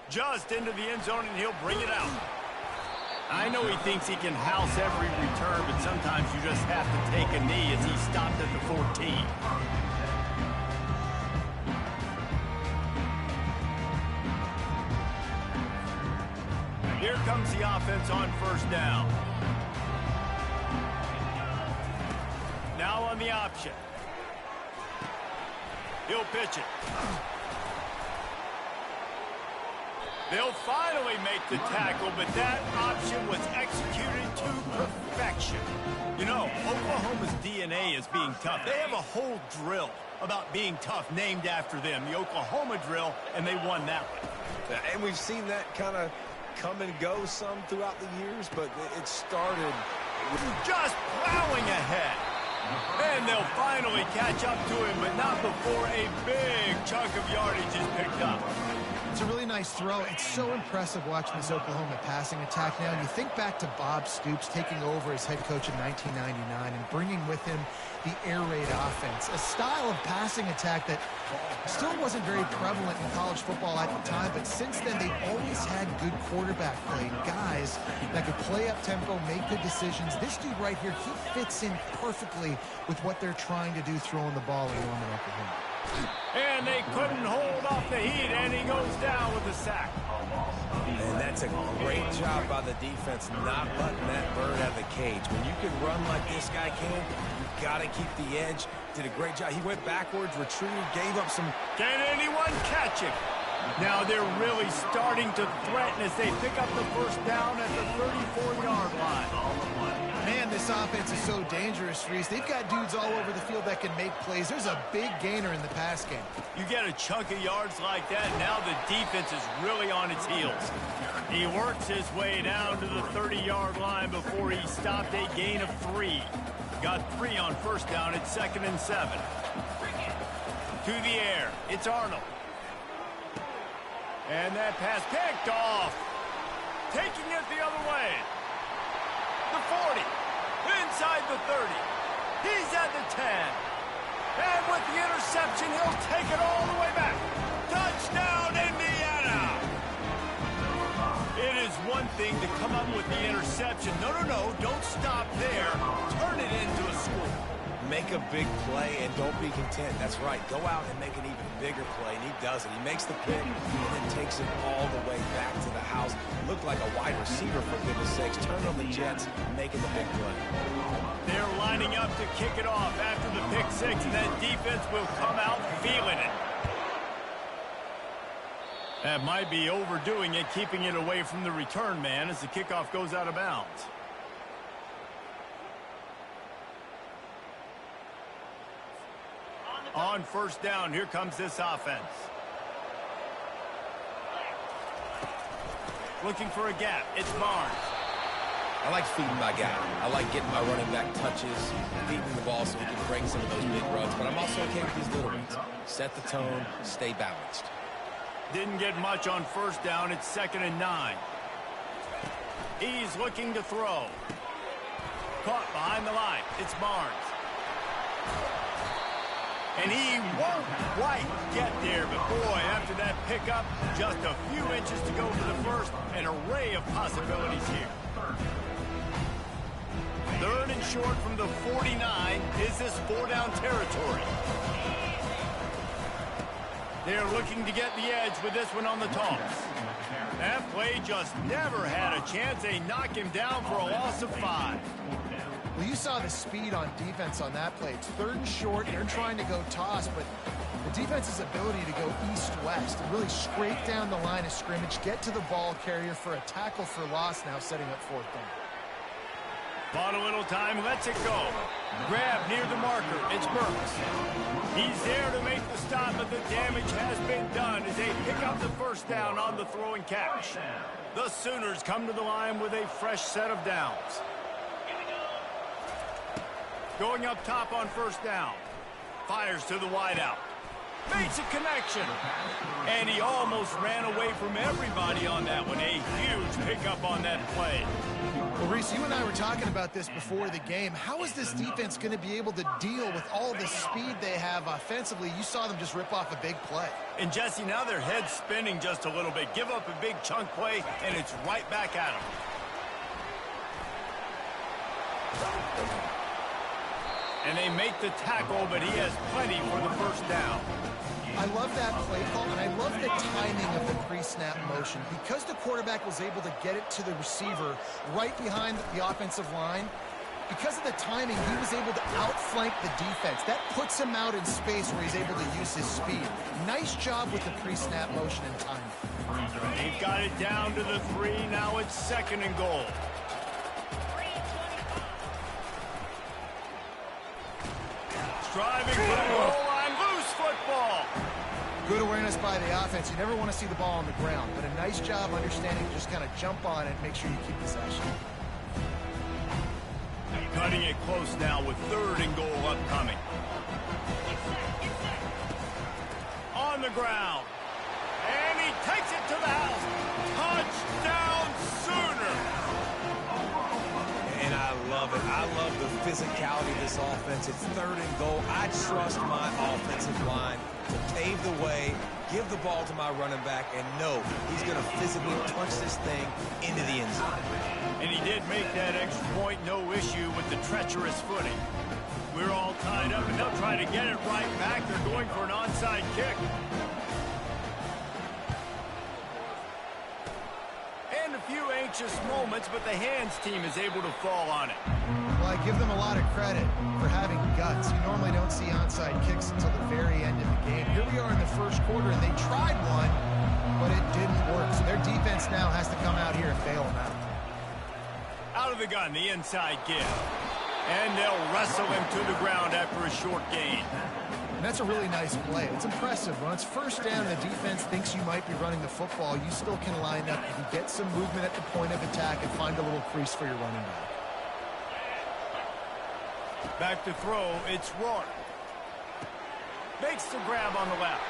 Just into the end zone, and he'll bring it out. I know he thinks he can house every return, but sometimes you just have to take a knee as he stopped at the 14. Here comes the offense on first down. Now on the option. He'll pitch it. They'll finally make the tackle, but that option was executed to perfection. You know, Oklahoma's DNA is being tough. They have a whole drill about being tough named after them, the Oklahoma drill, and they won that one. And we've seen that kind of come and go some throughout the years, but it started with just plowing ahead. And they'll finally catch up to him, but not before a big chunk of yardage is picked up. It's a really nice throw. It's so impressive watching this Oklahoma passing attack now. And you think back to Bob Stoops taking over as head coach in 1999 and bringing with him the air raid offense, a style of passing attack that still wasn't very prevalent in college football at the time, but since then they've always had good quarterback play, guys that could play up tempo, make good decisions. This dude right here, he fits in perfectly with what they're trying to do throwing the ball in Norman, Oklahoma. And they couldn't hold off the heat, and he goes down with a sack. And that's a great job by the defense not letting that bird out of the cage. When you can run like this guy can, you've got to keep the edge. Did a great job. He went backwards, retreated, gave up some. Can anyone catch him? Now they're really starting to threaten as they pick up the first down at the 34-yard line. Man, this offense is so dangerous, Reese. They've got dudes all over the field that can make plays. There's a big gainer in the pass game. You get a chunk of yards like that, now the defense is really on its heels. He works his way down to the 30-yard line before he stopped a gain of 3. Got 3 on first down at 2nd and 7. To the air, it's Arnold. And that pass picked off. Taking it the other way. The 40. Inside the 30. He's at the 10. And with the interception, he'll take it all the way back. Touchdown, Indiana! It is one thing to come up with the interception. No, don't stop there. Turn it into a score. Make a big play and don't be content. That's right. Go out and make an even bigger play, and he does it. He makes the pick and then takes it all the way back to the house. Looked like a wide receiver, for goodness sakes. Turn on the Jets, making the big play. They're lining up to kick it off after the pick 6, and that defense will come out feeling it. That might be overdoing it, keeping it away from the return man as the kickoff goes out of bounds. On first down, here comes this offense. Looking for a gap. It's Barnes. I like feeding my guy. I like getting my running back touches, feeding the ball so he can break some of those big runs. But I'm also okay with these little ones. Set the tone, stay balanced. Didn't get much on first down. It's 2nd and 9. He's looking to throw. Caught behind the line. It's Barnes. And he won't quite get there, but boy, after that pickup, just a few inches to go for the first. An array of possibilities here. 3rd and short from the 49. Is this 4-down territory? They're looking to get the edge with this one on the toss. That play just never had a chance. They knock him down for a loss of 5. Well, you saw the speed on defense on that play. It's 3rd and short. They're trying to go toss, but the defense's ability to go east-west and really scrape down the line of scrimmage, get to the ball carrier for a tackle for loss, now setting up 4th down. Bought a little time, lets it go. Grab near the marker, it's Burks. He's there to make the stop, but the damage has been done as they pick up the 1st down on the throw and catch. The Sooners come to the line with a fresh set of downs. Going up top on 1st down. Fires to the wideout. Makes a connection. And he almost ran away from everybody on that one. A huge pickup on that play. Well, Reese, you and I were talking about this before the game. How is this defense going to be able to deal with all the speed they have offensively? You saw them just rip off a big play. And, Jesse, now their head's spinning just a little bit. Give up a big chunk play, and it's right back at them. And they make the tackle, but he has plenty for the 1st down. I love that play call, and I love the timing of the pre-snap motion. Because the quarterback was able to get it to the receiver right behind the offensive line, because of the timing, he was able to outflank the defense. That puts him out in space where he's able to use his speed. Nice job with the pre-snap motion and timing. They've got it down to the 3. Now it's 2nd and goal. Driving for the goal line, loose football. Good awareness by the offense. You never want to see the ball on the ground, but a nice job understanding to just kind of jump on it and make sure you keep possession. Cutting it close now with 3rd and goal upcoming. On the ground. And he takes it to the house. Touchdown, Sooner. And I love it. I love the physicality of this offense. It's 3rd and goal. I trust my offensive line to pave the way, give the ball to my running back, and know he's going to physically punch this thing into the end zone. And he did make that extra point, no issue with the treacherous footing. We're all tied up, and they'll try to get it right back. They're going for an onside kick. And a few anxious moments, but the hands team is able to fall on it. Well, I give them a lot of credit for having guts. You normally don't see onside kicks until the very end of the game. Here we are in the 1st quarter, and they tried one, but it didn't work. So their defense now has to come out here and bail them out. Out of the gun, the inside give. And they'll wrestle him to the ground after a short gain. And that's a really nice play. It's impressive. When it's 1st down, the defense thinks you might be running the football. You still can line up. You can get some movement at the point of attack and find a little crease for your running back. Back to throw, it's Rourke. Makes the grab on the left.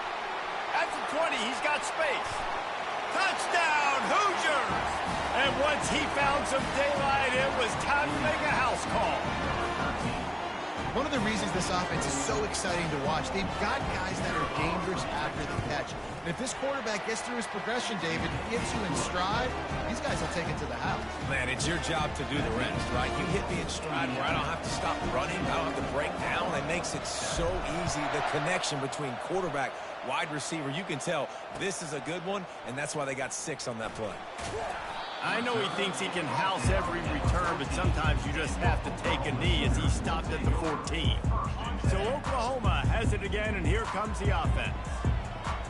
At the 20, he's got space. Touchdown, Hoosiers! And once he found some daylight, it was time to make a house call. One of the reasons this offense is so exciting to watch, they've got guys that are dangerous after the catch. And if this quarterback gets through his progression, David, and gets you in stride, these guys will take it to the house. Man, it's your job to do the rest, right? You hit me in stride where I don't have to stop running. I don't have to break down. It makes it so easy, the connection between quarterback, wide receiver. You can tell this is a good one, and that's why they got 6 on that play. I know he thinks he can house every return, but sometimes you just have to take a knee as he stopped at the 14. So Oklahoma has it again, and here comes the offense.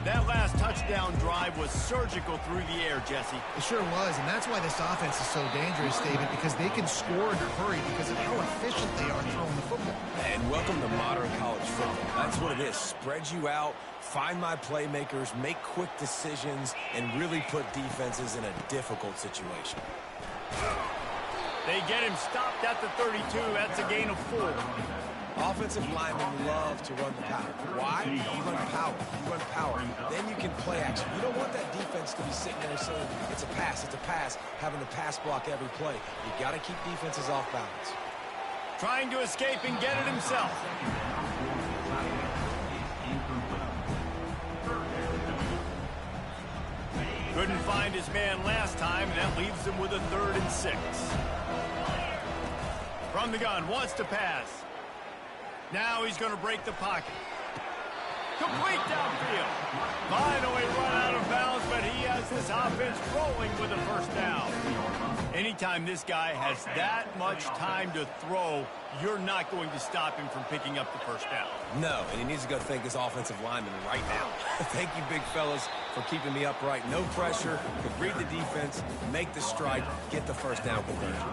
That last touchdown drive was surgical through the air, Jesse. It sure was, and that's why this offense is so dangerous, David, because they can score in a hurry because of how efficient they are throwing the football. And welcome to modern college football. That's what it is. Spread you out, find my playmakers, make quick decisions, and really put defenses in a difficult situation. They get him stopped at the 32. That's a gain of 4. Offensive linemen love to run the power. Why? You run power. You run power. Then you can play action. You don't want that defense to be sitting there saying, it's a pass, having to pass block every play. You got to keep defenses off balance. Trying to escape and get it himself. Couldn't find his man last time, and that leaves him with a 3rd and 6. From the gun, wants to pass. Now he's going to break the pocket. Complete downfield. Finally run out of bounds, but he has this offense rolling with a first down. Anytime this guy has that much time to throw, you're not going to stop him from picking up the first down. No, and he needs to go thank his offensive lineman right now. Thank you, big fellas, for keeping me upright. No pressure. Could read the defense, make the strike, get the first down conversion.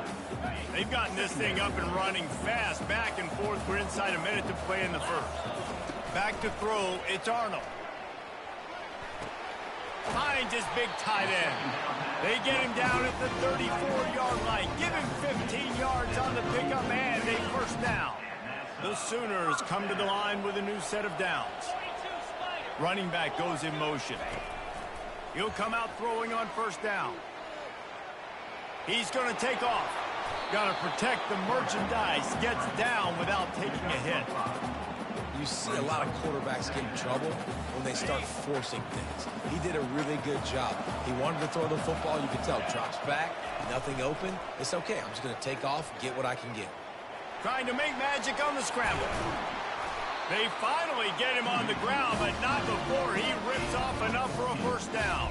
They've gotten this thing up and running fast, back and forth. We're inside a minute to play in the first. Back to throw, it's Arnold. Finds his big tight end. They get him down at the 34-yard line. Give him 15 yards on the pickup and a first down. The Sooners come to the line with a new set of downs. Running back goes in motion. He'll come out throwing on first down. He's going to take off. Got to protect the merchandise. Gets down without taking a hit. You see a lot of quarterbacks get in trouble when they start forcing things. He did a really good job. He wanted to throw the football. You could tell. Drops back, nothing open. It's okay. I'm just going to take off, get what I can get. Trying to make magic on the scramble. They finally get him on the ground, but not before he rips off enough for a first down.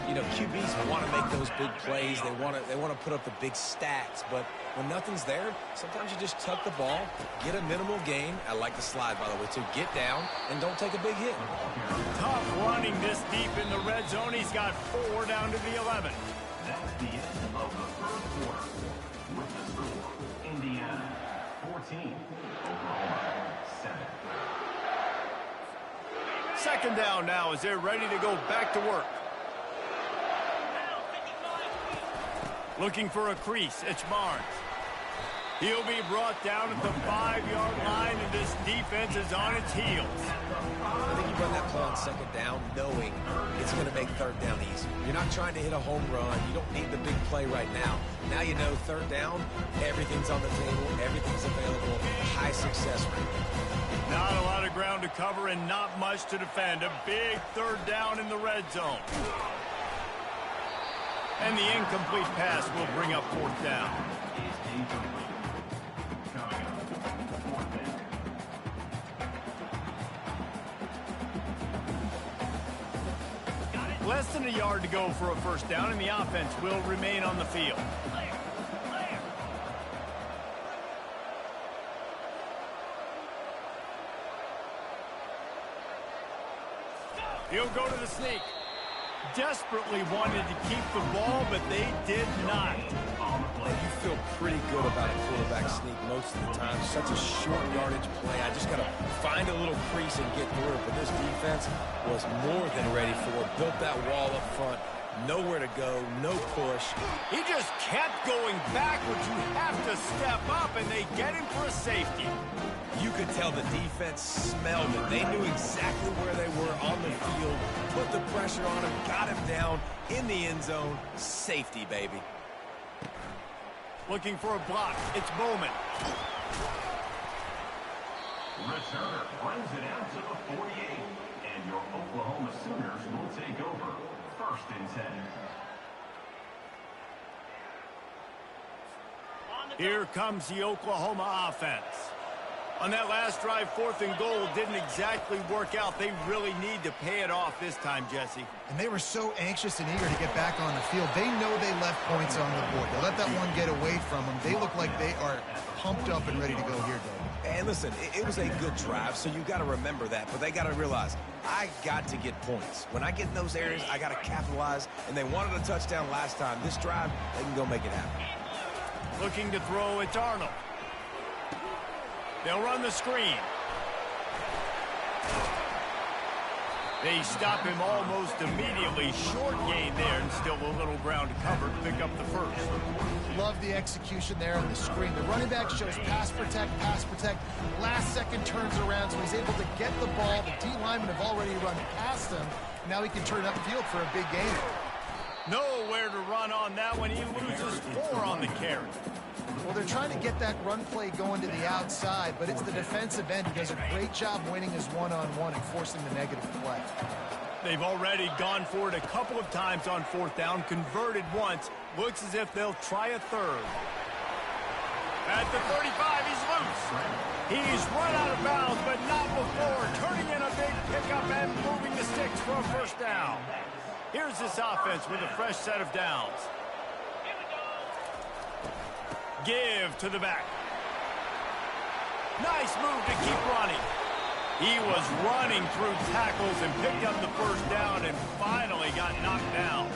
You know, QBs want to make those big plays. They want to put up the big stats. But when nothing's there, sometimes you just tuck the ball, get a minimal gain. I like the slide, by the way, too. Get down and don't take a big hit. Tough running this deep in the red zone. He's got 4 down to the 11. That's the end of the first quarter. With the score, Indiana 14, Oklahoma 7. Second down now as they're ready to go back to work. Looking for a crease. It's Barnes. He'll be brought down at the 5-yard line, and this defense is on its heels. I think you run that play on second down knowing it's going to make third down easy. You're not trying to hit a home run. You don't need the big play right now. Now you know third down, everything's on the table, everything's available, high success rate. Not a lot of ground to cover and not much to defend. A big third down in the red zone. And the incomplete pass will bring up fourth down. Less than a yard to go for a first down, and the offense will remain on the field. He'll go to the sneak. Desperately wanted to keep the ball, but they did not. You feel pretty good about a quarterback sneak most of the time. Such a short yardage play. I just got to find a little crease and get through it. But this defense was more than ready for it. Built that wall up front. Nowhere to go. No push. He just kept going backwards. You have to step up, and they get him for a safety. You could tell the defense smelled it. They knew exactly where they were on the field. Put the pressure on him. Got him down in the end zone. Safety, baby. Looking for a block. It's Bowman. Returner brings it out to the 48. And your Oklahoma Sooners will take over. First and 10. Here comes the Oklahoma offense. On that last drive, 4th and goal didn't exactly work out. They really need to pay it off this time, Jesse. And they were so anxious and eager to get back on the field. They know they left points on the board. They let that one get away from them. They look like they are pumped up and ready to go here, Dave. And listen, it was a good drive, so you got to remember that. But they got to realize, I got to get points. When I get in those areas, I got to capitalize. And they wanted a touchdown last time. This drive, they can go make it happen. Looking to throw, it's Arnold. They'll run the screen. They stop him almost immediately. Short gain there, and still a little ground to cover to pick up the first. Love the execution there on the screen. The running back shows pass protect. Last second turns around, so he's able to get the ball. The D linemen have already run past him. Now he can turn upfield for a big gain. Nowhere to run on that one. He loses 4 on the carry. Well, they're trying to get that run play going to the outside, but it's the defensive end who does a great job winning his one-on-one and forcing the negative play. They've already gone for it a couple of times on 4th down, converted once. Looks as if they'll try a third. At the 35, he's loose. He's run out of bounds, but not before. Turning in a big pickup and moving the sticks for a first down. Here's this offense with a fresh set of downs. Give to the back. Nice move to keep running. He was running through tackles and picked up the first down and finally got knocked down.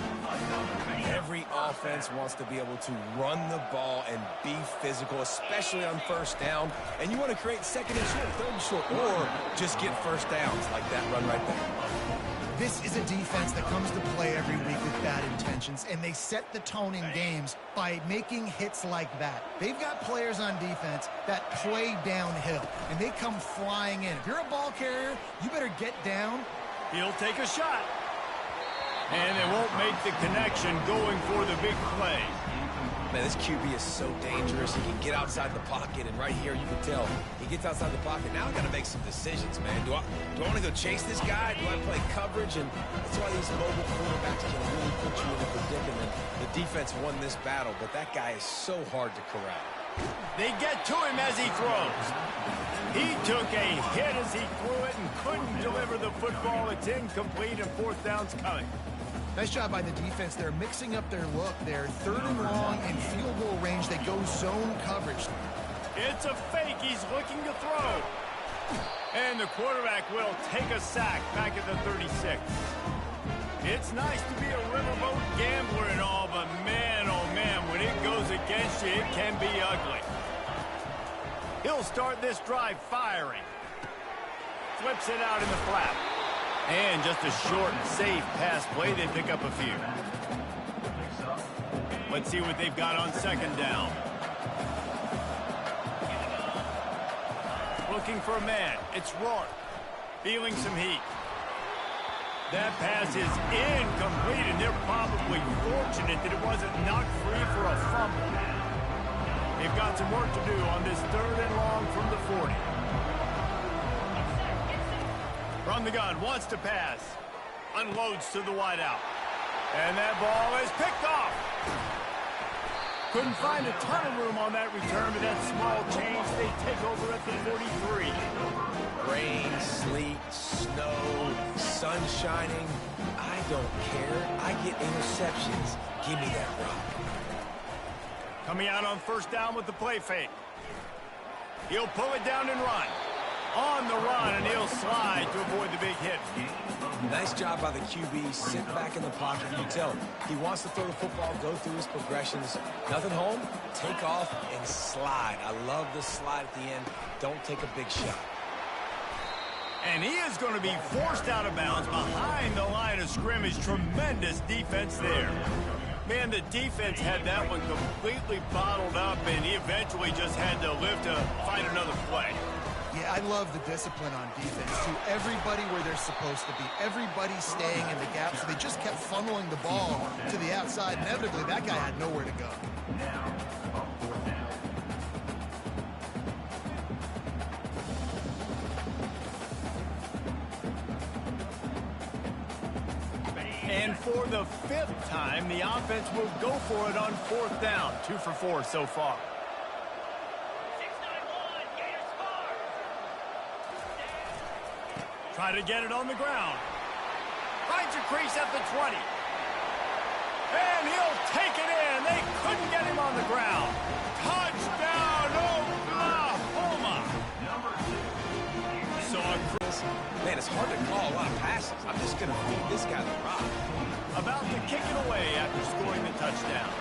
Every offense wants to be able to run the ball and be physical, especially on first down. And you want to create second and short, third and short, or just get first downs like that run right there. This is a defense that comes to play every week with bad intentions, and they set the tone in games by making hits like that. They've got players on defense that play downhill, and they come flying in. If you're a ball carrier, you better get down. He'll take a shot. And they won't make the connection going for the big play. Man, this QB is so dangerous. He can get outside the pocket, and right here you can tell he gets outside the pocket. Now I got to make some decisions, man. Do I want to go chase this guy? Do I play coverage? And that's why these mobile quarterbacks can really put you in a predicament. The defense won this battle, but that guy is so hard to corral. They get to him as he throws. He took a hit as he threw it and couldn't deliver the football. It's incomplete and fourth down's coming. Nice job by the defense. They're mixing up their look there. Third and long in field goal range. They go zone coverage. It's a fake. He's looking to throw. And the quarterback will take a sack back at the 36. It's nice to be a riverboat gambler and all, but man, oh man, when it goes against you, it can be ugly. He'll start this drive firing. Flips it out in the flat. And just a short, safe pass play. They pick up a few. Let's see what they've got on second down. Looking for a man. It's Rourke. Feeling some heat. That pass is incomplete, and they're probably fortunate that it wasn't knocked free for a fumble. They've got some work to do on this third and long from the 40. From the gun, wants to pass. Unloads to the wideout. And that ball is picked off. Couldn't find a ton of room on that return, but that small change, they take over at the 43. Rain, sleet, snow, sun shining. I don't care. I get interceptions. Give me that rock. Coming out on first down with the play fake. He'll pull it down and run. On the run, and he'll slide to avoid the big hit. Nice job by the QB. Sit back in the pocket. You can tell he wants to throw the football, go through his progressions. Nothing home, take off, and slide. I love the slide at the end. Don't take a big shot. And he is going to be forced out of bounds behind the line of scrimmage. Tremendous defense there. Man, the defense had that one completely bottled up, and he eventually just had to live to find another play. Yeah, I love the discipline on defense, too. Everybody where they're supposed to be. Everybody staying in the gap, so they just kept funneling the ball to the outside. Inevitably, that guy had nowhere to go. And for the fifth time, the offense will go for it on fourth down. 2 for 4 so far. Try to get it on the ground. Finds a crease at the 20. And he'll take it in. They couldn't get him on the ground. Touchdown, Oklahoma. So man, it's hard to call a lot of passes. I'm just going to feed this guy the rock. About to kick it away after scoring the touchdown.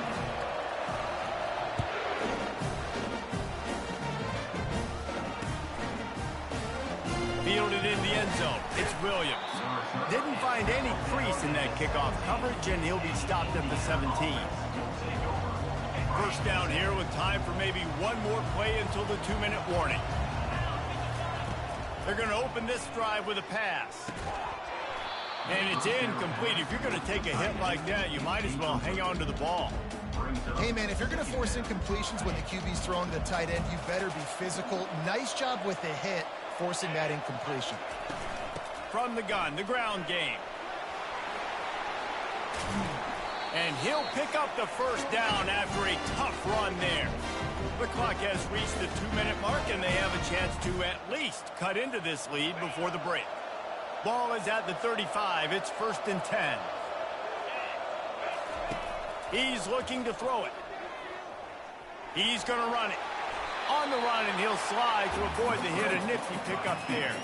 Fielded in the end zone. It's Williams. Didn't find any crease in that kickoff coverage, and he'll be stopped at the 17. First down here with time for maybe one more play until the 2-minute warning. They're going to open this drive with a pass. And it's incomplete. If you're going to take a hit like that, you might as well hang on to the ball. Hey, man, if you're going to force incompletions when the QB's throwing the tight end, you better be physical. Nice job with the hit, forcing that incompletion. From the gun, the ground game. And he'll pick up the first down after a tough run there. The clock has reached the 2-minute mark, and they have a chance to at least cut into this lead before the break. Ball is at the 35. It's 1st and 10. He's looking to throw it. He's going to run it. On the run, and he'll slide to avoid the hit. A nifty pickup there.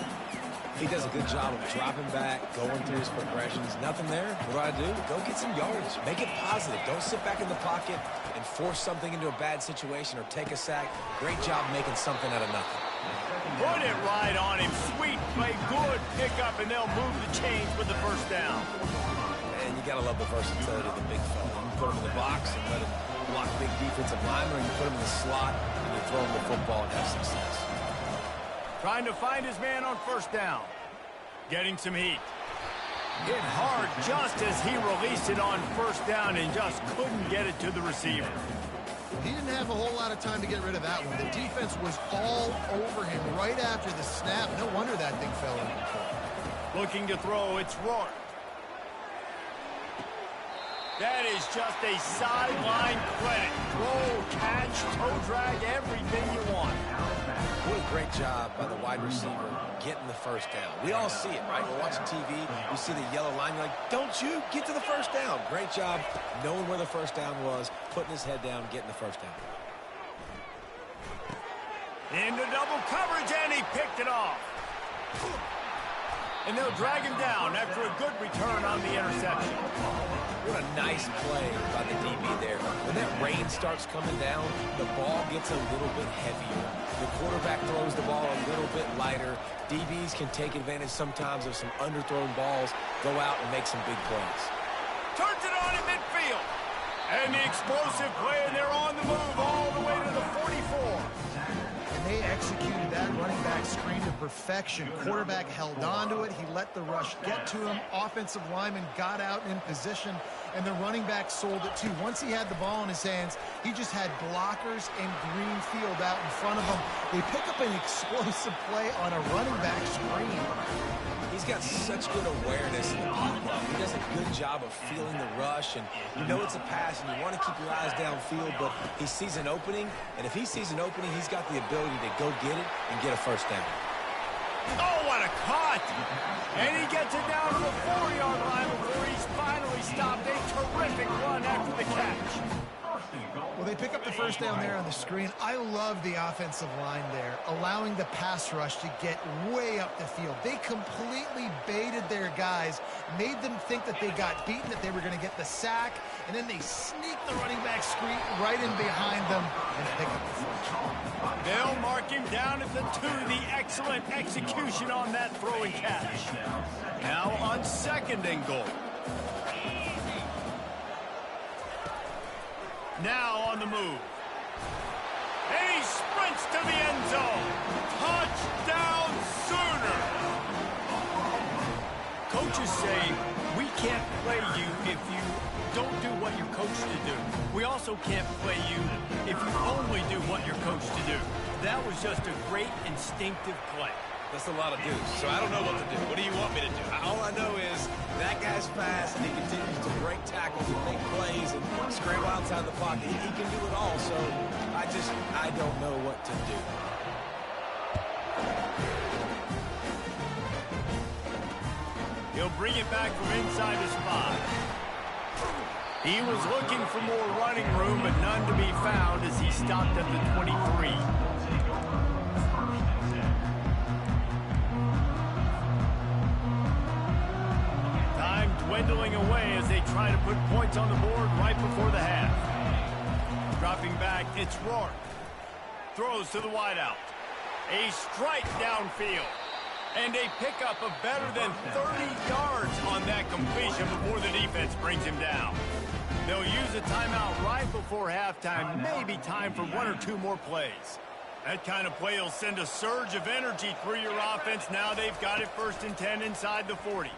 He does a good job of dropping back, going through his progressions. Nothing there. What do? Go get some yards. Make it positive. Don't sit back in the pocket and force something into a bad situation or take a sack. Great job making something out of nothing. Put it right on him. Sweet play, good pickup, and they'll move the chains with the first down. And you got to love the versatility of the big fella. You put him in the box and let him block big defensive linemen, or you put him in the slot and you throw him the football and have success. Trying to find his man on first down. Getting some heat. Hit hard just as he released it on first down and just couldn't get it to the receiver. He didn't have a whole lot of time to get rid of that one. The defense was all over him right after the snap. No wonder that thing fell in. Looking to throw, it's Rourke. That is just a sideline credit. Throw, catch, toe drag, everything you want. What a great job by the wide receiver getting the first down. We all see it, right? We're watching TV. You see the yellow line. You're like, don't you get to the first down. Great job knowing where the first down was, putting his head down, getting the first down. Into double coverage, and he picked it off. And they'll drag him down after a good return on the interception. What a nice play by the DB there. When that rain starts coming down, the ball gets a little bit heavier. The quarterback throws the ball a little bit lighter. DBs can take advantage sometimes of some underthrown balls, go out and make some big plays. Turns it on in midfield. And the explosive play, and they're on the move all the way to the 44. And they executed that running back screen to perfection. Quarterback held on to it. He let the rush get to him. Offensive lineman got out in position, and the running back sold it too. Once he had the ball in his hands, he just had blockers and green field out in front of him. They pick up an explosive play on a running back screen. He's got such good awareness in the pop-up. He does a good job of feeling the rush, and you know it's a pass, and you want to keep your eyes downfield, but he sees an opening, and if he sees an opening, he's got the ability to go get it and get a first down. Oh, what a cut! And he gets it down to the 4-yard line before he's finally stopped. A terrific run after the catch. Well, they pick up the first down there on the screen. I love the offensive line there, allowing the pass rush to get way up the field. They completely baited their guys, made them think that they got beaten, that they were going to get the sack, and then they sneaked the running back screen right in behind them and pick up the first. They'll mark him down at the 2. The excellent execution on that throw and catch. Now on 2nd and goal. Now on the move. And he sprints to the end zone. Touchdown Sooner. Coaches say, we can't play you if you don't do what you're coached to do. We also can't play you if you only do what you're coached to do. That was just a great instinctive play. That's a lot of dudes, so I don't know what to do. What do you want me to do? All I know is that guy's fast, and he continues to break tackles and make plays and scramble outside the pocket. He can do it all, so I don't know what to do. He'll bring it back from inside his 5. He was looking for more running room, but none to be found as he stopped at the 23. Dwindling away as they try to put points on the board right before the half. Dropping back, it's Rourke. Throws to the wideout. A strike downfield. And a pickup of better than 30 yards on that completion before the defense brings him down. They'll use a timeout right before halftime. Maybe time for 1 or 2 more plays. That kind of play will send a surge of energy through your offense. Now they've got it 1st and 10 inside the 40.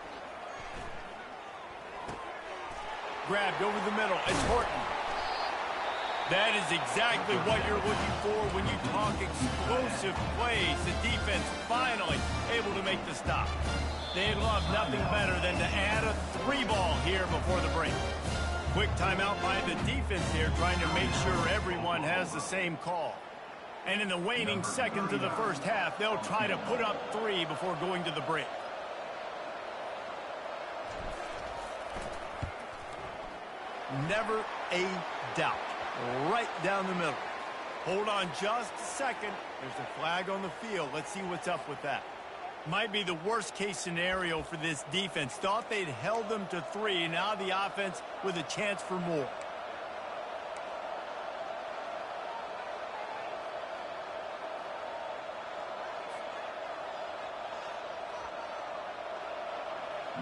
Grabbed over the middle. It's Horton. That is exactly what you're looking for when you talk explosive plays. The defense finally able to make the stop. They'd love nothing better than to add a 3 ball here before the break. Quick timeout by the defense here, trying to make sure everyone has the same call. And in the waning seconds of the first half, they'll try to put up 3 before going to the break. Never a doubt. Right down the middle. Hold on just a second. There's a flag on the field. Let's see what's up with that. Might be the worst case scenario for this defense. Thought they'd held them to 3. Now the offense with a chance for more.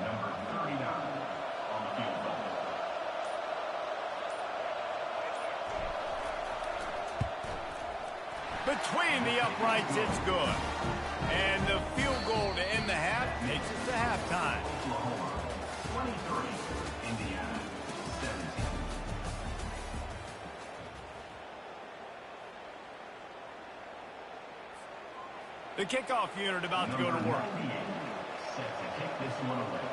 Number 39 on the field goal. Between the uprights, it's good. And the field goal to end the half takes us to halftime. Oklahoma 23, Indiana 17. The kickoff unit about to go to work. Set to kick this one away.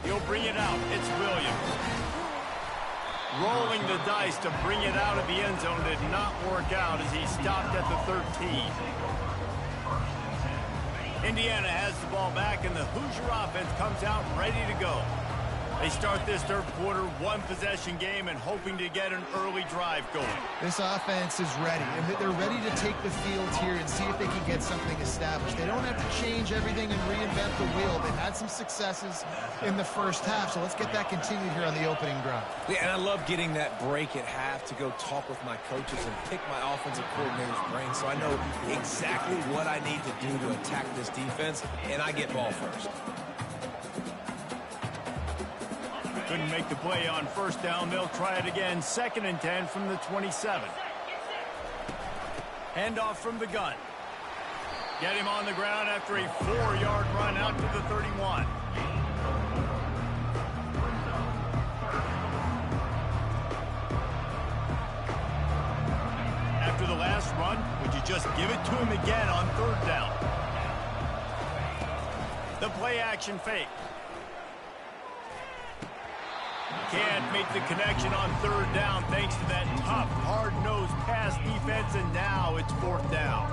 He'll bring it out. It's Williams. Rolling the dice to bring it out of the end zone did not work out as he stopped at the 13. Indiana has the ball back, and the Hoosier offense comes out ready to go. They start this third quarter, 1-possession game, and hoping to get an early drive going. This offense is ready, and they're ready to take the field here and see if they can get something established. They don't have to change everything and reinvent the wheel. They've had some successes in the first half, so let's get that continued here on the opening drive. Yeah, and I love getting that break at half to go talk with my coaches and pick my offensive coordinator's brain so I know exactly what I need to do to attack this defense, and I get ball first. Couldn't make the play on first down. They'll try it again. 2nd and 10 from the 27. Handoff from the gun. Get him on the ground after a 4-yard run out to the 31. After the last run, would you just give it to him again on 3rd down? The play action fake. Can't make the connection on 3rd down thanks to that tough, hard-nosed pass defense, and now it's 4th down.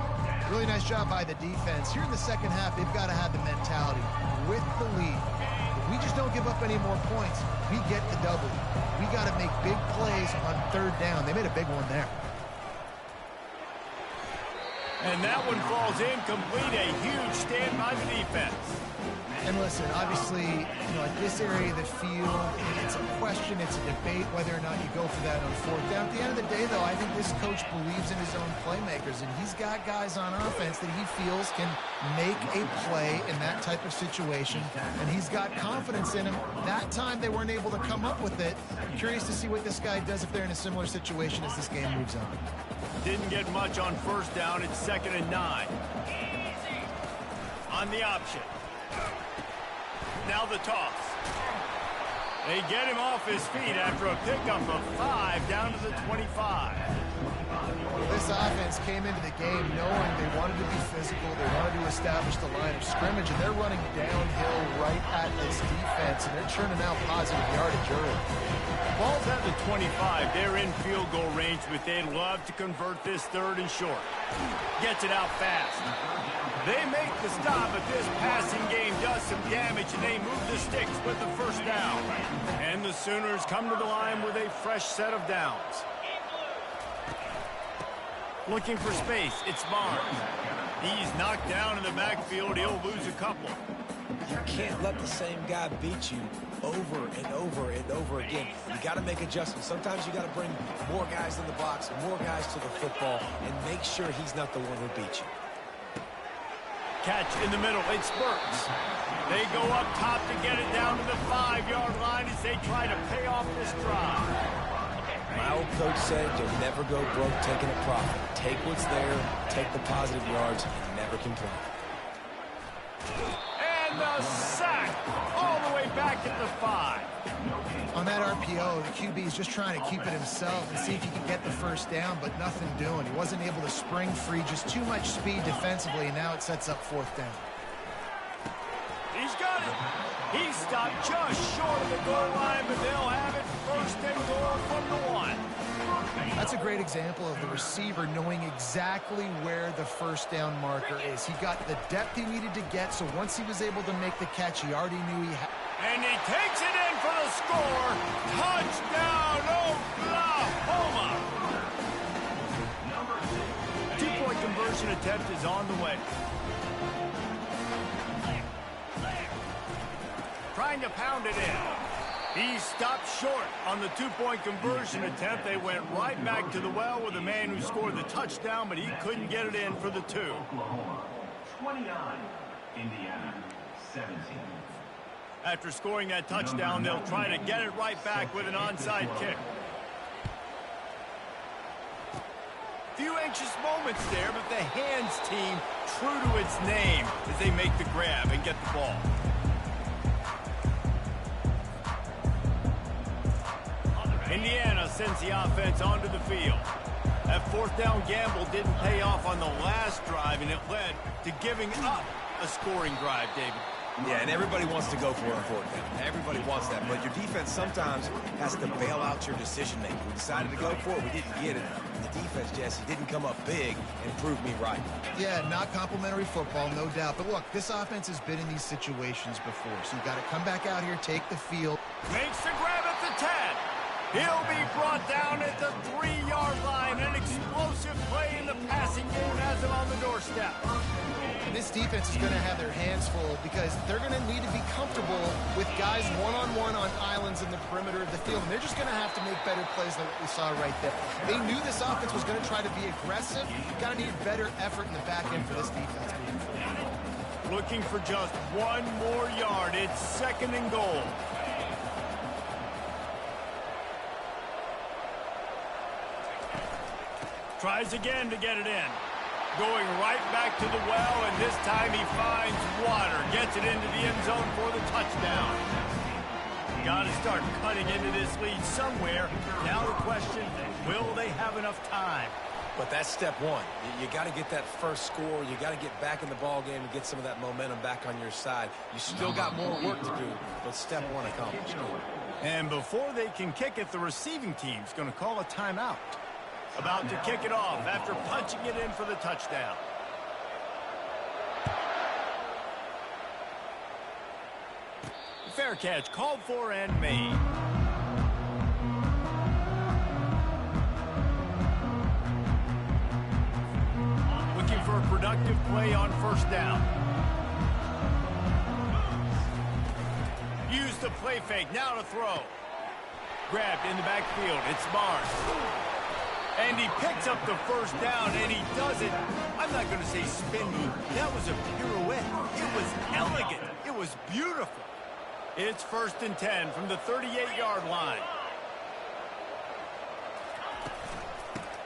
Really nice job by the defense. Here in the second half, they've got to have the mentality with the lead. If we just don't give up any more points, we get the W. We got to make big plays on 3rd down. They made a big one there. And that one falls incomplete. A huge stand by the defense. And listen, obviously, at this area of the field, it's a question, it's a debate whether or not you go for that on 4th down. At the end of the day, though, I think this coach believes in his own playmakers, and he's got guys on offense that he feels can make a play in that type of situation, and he's got confidence in them. That time, they weren't able to come up with it. I'm curious to see what this guy does if they're in a similar situation as this game moves on. Didn't get much on 1st down. It's 2nd and 9. On the option. Now the toss. They get him off his feet after a pickup of 5 down to the 25. This offense came into the game knowing they wanted to be physical, they wanted to establish the line of scrimmage, and they're running downhill right at this defense, and they're churning out positive yardage early. Ball's at the 25. They're in field goal range, but they'd love to convert this 3rd and short. Gets it out fast. They make the stop, but this passing game does some damage, and they move the sticks with the 1st down. And the Sooners come to the line with a fresh set of downs. Looking for space, it's Barnes. He's knocked down in the backfield. He'll lose a couple. You can't let the same guy beat you over and over and over again. You got to make adjustments. Sometimes you got to bring more guys in the box, more guys to the football, and make sure he's not the one who beat you. Catch in the middle. It's Burks. They go up top to get it down to the 5-yard line as they try to pay off this drive. My old coach said you'll never go broke taking a profit. Take what's there, take the positive yards, and never complain. And the sack all the way back at the 5. On that RPO, the QB is just trying to keep it himself and see if he can get the first down, but nothing doing. He wasn't able to spring free, just too much speed defensively, and now it sets up fourth down. He's got it. He stopped just short of the goal line, but they'll have it first and goal from the 1. That's a great example of the receiver knowing exactly where the first down marker is. He got the depth he needed to get, so once he was able to make the catch, he already knew he had. And he takes it in for the score. Touchdown, Oklahoma. Two-point conversion attempt is on the way. Trying to pound it in. He stopped short on the two-point conversion attempt. They went right back to the well with the man who scored the touchdown, but he couldn't get it in for the 2. Oklahoma 29, Indiana 17. After scoring that touchdown, they'll try to get it right back with an onside kick. Few anxious moments there, but the hands team true to its name as they make the grab and get the ball. Indiana sends the offense onto the field. That fourth down gamble didn't pay off on the last drive, and it led to giving up a scoring drive, David. Yeah, and everybody wants to go for it on fourth down. Everybody wants that, but your defense sometimes has to bail out your decision-making. We decided to go for it. We didn't get it. And the defense, Jesse, didn't come up big and prove me right. Yeah, not complimentary football, no doubt. But look, this offense has been in these situations before, so you've got to come back out here, take the field. Makes the grab at the 10. He'll be brought down at the 3-yard line. An explosive play in the passing game has him on the doorstep. And this defense is going to have their hands full because they're going to need to be comfortable with guys one-on-one on islands in the perimeter of the field. And they're just going to have to make better plays than what we saw right there. They knew this offense was going to try to be aggressive. You've got to need better effort in the back end for this defense. Looking for just one more yard. It's second and goal. Tries again to get it in. Going right back to the well, and this time he finds water. Gets it into the end zone for the touchdown. Got to start cutting into this lead somewhere. Now the question, will they have enough time? But that's step one. You got to get that first score. You got to get back in the ball game and get some of that momentum back on your side. You still got more work to do, but step one accomplished. And before they can kick it, the receiving team's going to call a timeout. About to kick it off after punching it in for the touchdown. Fair catch called for and made. Looking for a productive play on first down. Use the play fake, now to throw. Grabbed in the backfield, it's Barnes. And he picks up the first down, and he does it. I'm not going to say spin move. That was a pirouette. It was elegant. It was beautiful. It's first and 10 from the 38-yard line.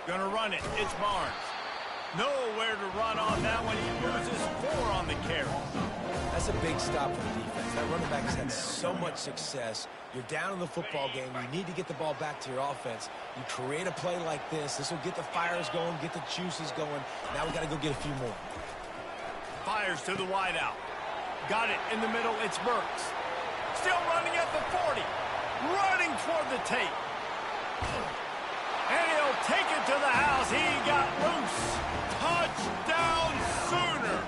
Gonna run it. It's Barnes. Nowhere to run on that one. He loses 4 on the carry. That's a big stop for the defense. That running back has had so much success. You're down in the football game. You need to get the ball back to your offense. You create a play like this. This will get the fires going, get the juices going. Now we got to go get a few more. Fires to the wideout. Got it in the middle. It's Burks. Still running at the 40. Running toward the tape. And he'll take it to the house. He got loose. Touchdown Sooner.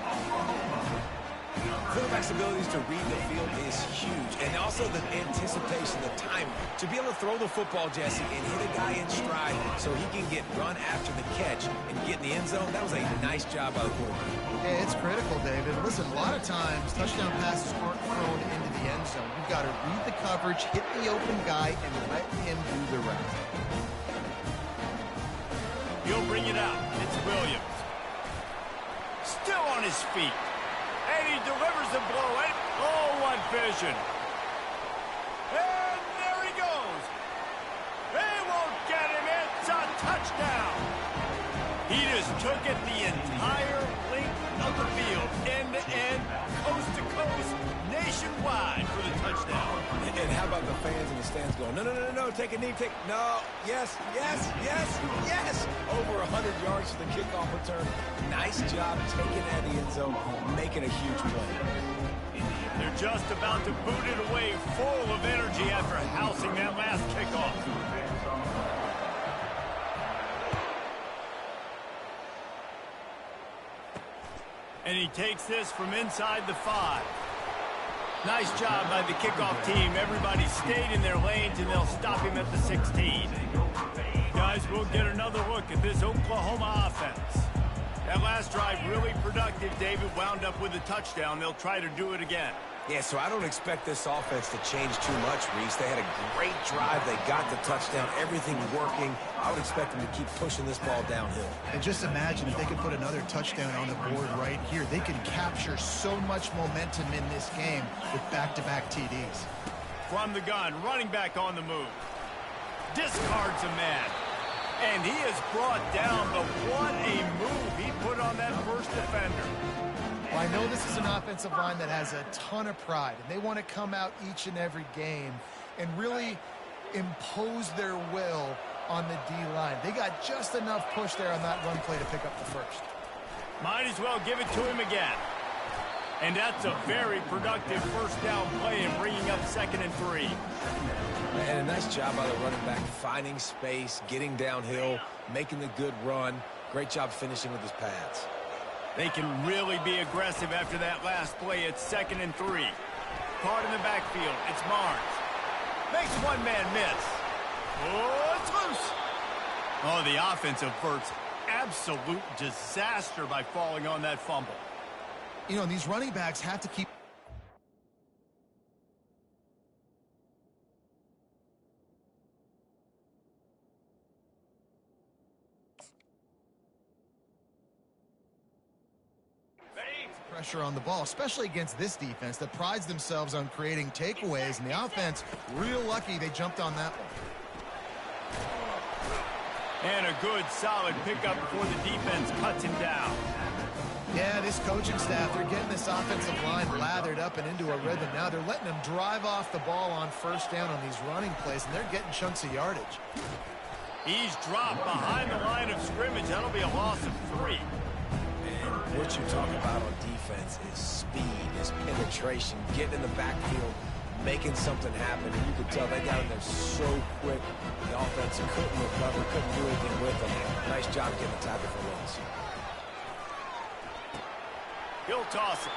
Quarterback's abilities to read the field is huge. And also the anticipation, the timing. To be able to throw the football, Jesse, and hit a guy in stride so he can get run after the catch and get in the end zone, that was a nice job by the quarterback. Yeah, it's critical, David. Listen, a lot of times touchdown passes aren't thrown into the end zone. You've got to read the coverage, hit the open guy, and let him do the rest. He'll bring it out. It's Williams. Still on his feet. And he delivers the blow. And, oh, what vision. And there he goes. They won't get him. It's a touchdown. He just took it the entire length of the field. End to end, coast to coast, wide for the touchdown. And how about the fans in the stands going, no, no, no, no, no, take a knee, no, yes, yes, yes, yes. Over 100 yards to the kickoff return. Nice job taking that in the end zone, making a huge play. They're just about to boot it away, full of energy after housing that last kickoff. And he takes this from inside the 5. Nice job by the kickoff team. Everybody stayed in their lanes, and they'll stop him at the 16. Guys, we'll get another look at this Oklahoma offense. That last drive really productive. David wound up with a touchdown. They'll try to do it again. Yeah, so I don't expect this offense to change too much, Reese. They had a great drive. They got the touchdown. Everything working. I would expect them to keep pushing this ball downhill. And just imagine if they could put another touchdown on the board right here. They can capture so much momentum in this game with back-to-back TDs. From the gun, running back on the move. Discards a man. And he is brought down, but what a move he put on that first defender. Well, I know this is an offensive line that has a ton of pride, and they want to come out each and every game and really impose their will on the D-line. They got just enough push there on that run play to pick up the first. Might as well give it to him again. And that's a very productive first down play and bringing up 2nd and 3. And a nice job by the running back, finding space, getting downhill, making the good run. Great job finishing with his pads. They can really be aggressive after that last play. It's 2nd and 3. Caught in the backfield. It's Barnes. Makes one man miss. Oh, it's loose. Oh, the offense averts absolute disaster by falling on that fumble. You know, these running backs have to keep... pressure on the ball, especially against this defense that prides themselves on creating takeaways, and the offense, real lucky they jumped on that one. And a good, solid pickup before the defense cuts him down. Yeah, this coaching staff, they're getting this offensive line lathered up and into a rhythm now. They're letting them drive off the ball on first down on these running plays, and they're getting chunks of yardage. He's dropped behind the line of scrimmage. That'll be a loss of 3. And what you're talking about on defense is speed, is penetration, getting in the backfield, making something happen. And you could tell they got in there so quick. The offense couldn't recover, couldn't do anything with them. Nice job getting the tackle for loss. He'll toss it.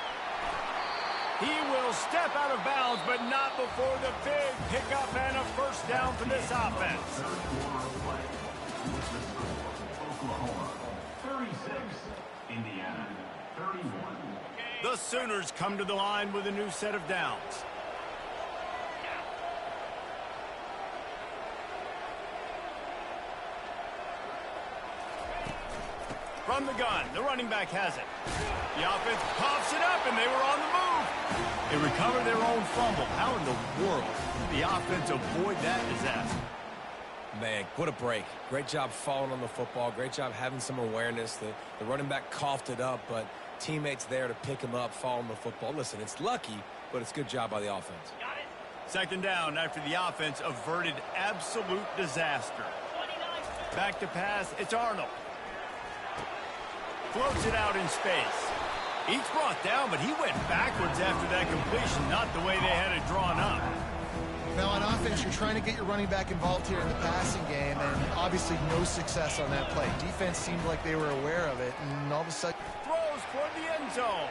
He will step out of bounds, but not before the big pickup and a first down for this offense. Oklahoma 36, Indiana 31. The Sooners come to the line with a new set of downs. From the gun, the running back has it. The offense pops it up, and they were on the move. They recover their own fumble. How in the world did the offense avoid that disaster? Man, what a break. Great job falling on the football. Great job having some awareness. The running back coughed it up, but teammates there to pick him up, fall on the football. Listen, it's lucky, but it's a good job by the offense. 2nd down after the offense averted absolute disaster. Back to pass, it's Arnold. Floats it out in space. He's brought down, but he went backwards after that completion, not the way they had it drawn up. Now on offense, you're trying to get your running back involved here in the passing game, and obviously no success on that play. Defense seemed like they were aware of it, and all of a sudden... Throws toward the end zone.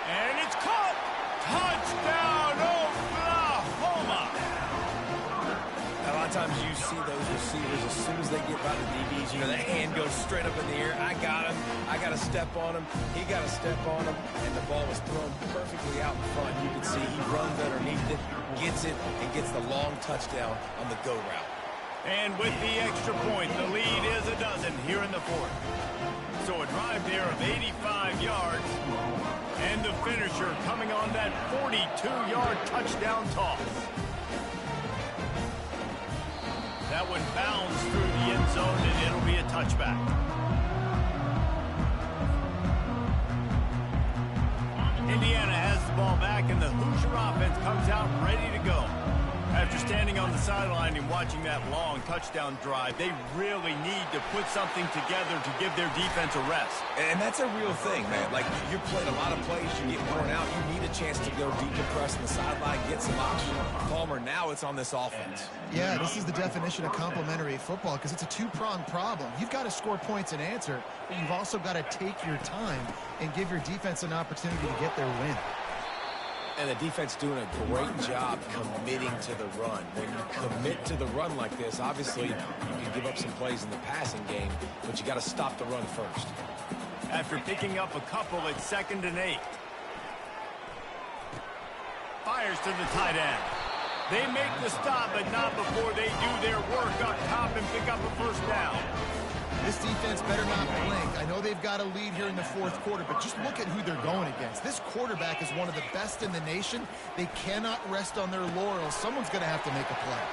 And it's caught. Touchdown, Oklahoma. A lot of times you see those receivers, as soon as they get by the DBs, you know, the hand goes straight up in the air. I got him. I got to step on him. He got to step on him. And the ball was thrown perfectly out in front. You can see he runs underneath it, gets it, and gets the long touchdown on the go route. And with the extra point, the lead is a dozen here in the 4th. So a drive there of 85 yards. And the finisher coming on that 42-yard touchdown toss. That one bounds through the end zone, and it'll be a touchback. Indiana has the ball back, and the Hoosier offense comes out ready to go. After standing on the sideline and watching that long touchdown drive, they really need to put something together to give their defense a rest. And that's a real thing, man. Like, you're playing a lot of plays, you get worn out, you need a chance to go decompress on the sideline, get some oxygen. Palmer, now it's on this offense. Yeah, this is the definition of complementary football because it's a two-pronged problem. You've got to score points and answer, but you've also got to take your time and give your defense an opportunity to get their win. And the defense doing a great job committing to the run. When you commit to the run like this, obviously you can give up some plays in the passing game, but you got to stop the run first. After picking up a couple, it's 2nd and 8. Fires to the tight end. They make the stop, but not before they do their work up top and pick up a first down. This defense better not blink. I know they've got a lead here in the 4th quarter, but just look at who they're going against. This quarterback is one of the best in the nation. They cannot rest on their laurels. Someone's going to have to make a play.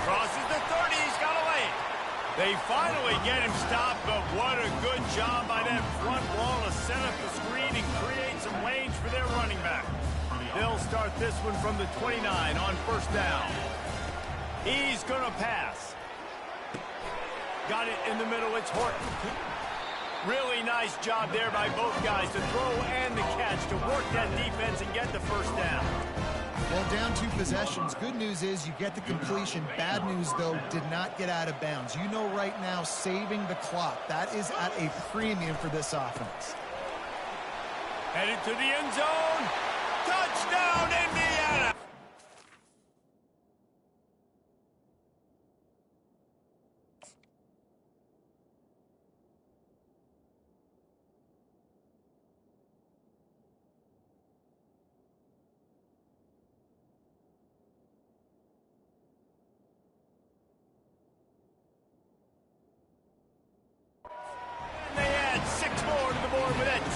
Crosses the 30. He's got a lane. They finally get him stopped, but what a good job by that front wall to set up the screen and create some lanes for their running back. They'll start this one from the 29 on first down. He's going to pass. Got it in the middle. It's Horton. Really nice job there by both guys to throw and the catch to work that defense and get the first down. Well, down 2 possessions. Good news is you get the completion. Bad news, though, did not get out of bounds. You know right now, saving the clock. That is at a premium for this offense. Headed to the end zone. Touchdown, Indiana!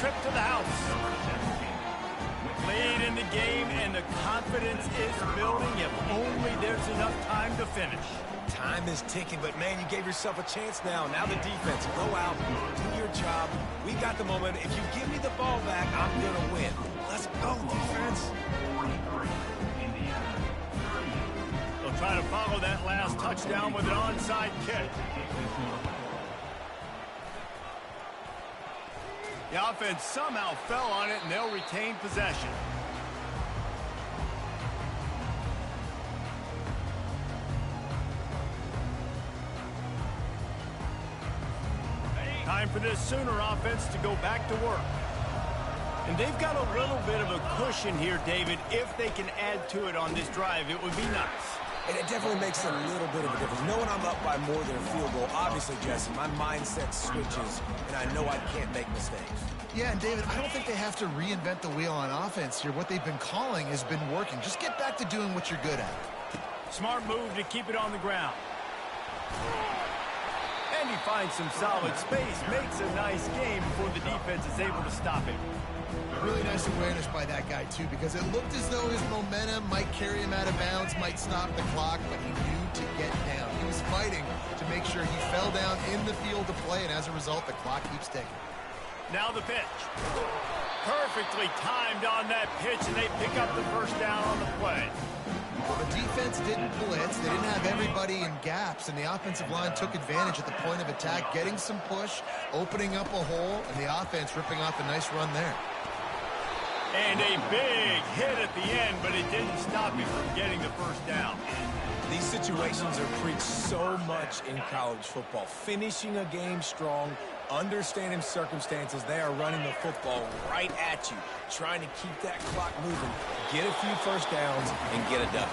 Trip to the house. Late in the game, and the confidence is building if only there's enough time to finish. Time is ticking, but man, you gave yourself a chance now. Now the defense, go out, do your job. We got the moment. If you give me the ball back, I'm going to win. Let's go, defense. They'll try to follow that last touchdown with an onside kick. The offense somehow fell on it, and they'll retain possession. Time for this Sooner offense to go back to work. And they've got a little bit of a cushion here, David. If they can add to it on this drive, it would be nice. And it definitely makes a little bit of a difference. Knowing I'm up by more than a field goal, obviously, Jesse, my mindset switches, and I know I can't make mistakes. Yeah, and David, I don't think they have to reinvent the wheel on offense here. What they've been calling has been working. Just get back to doing what you're good at. Smart move to keep it on the ground. And he finds some solid space, makes a nice game before the defense is able to stop him. Really nice awareness by that guy, too, because it looked as though his momentum might carry him out of bounds, might stop the clock, but he knew to get down. He was fighting to make sure he fell down in the field to play, and as a result, the clock keeps ticking. Now the pitch. Perfectly timed on that pitch, and they pick up the first down on the play. Well, the defense didn't blitz. They didn't have everybody in gaps, and the offensive line took advantage at the point of attack, getting some push, opening up a hole, and the offense ripping off a nice run there. And a big hit at the end, but it didn't stop him from getting the first down. These situations are preached so much in college football. Finishing a game strong, understanding circumstances. They are running the football right at you, trying to keep that clock moving, get a few first downs, and get a W.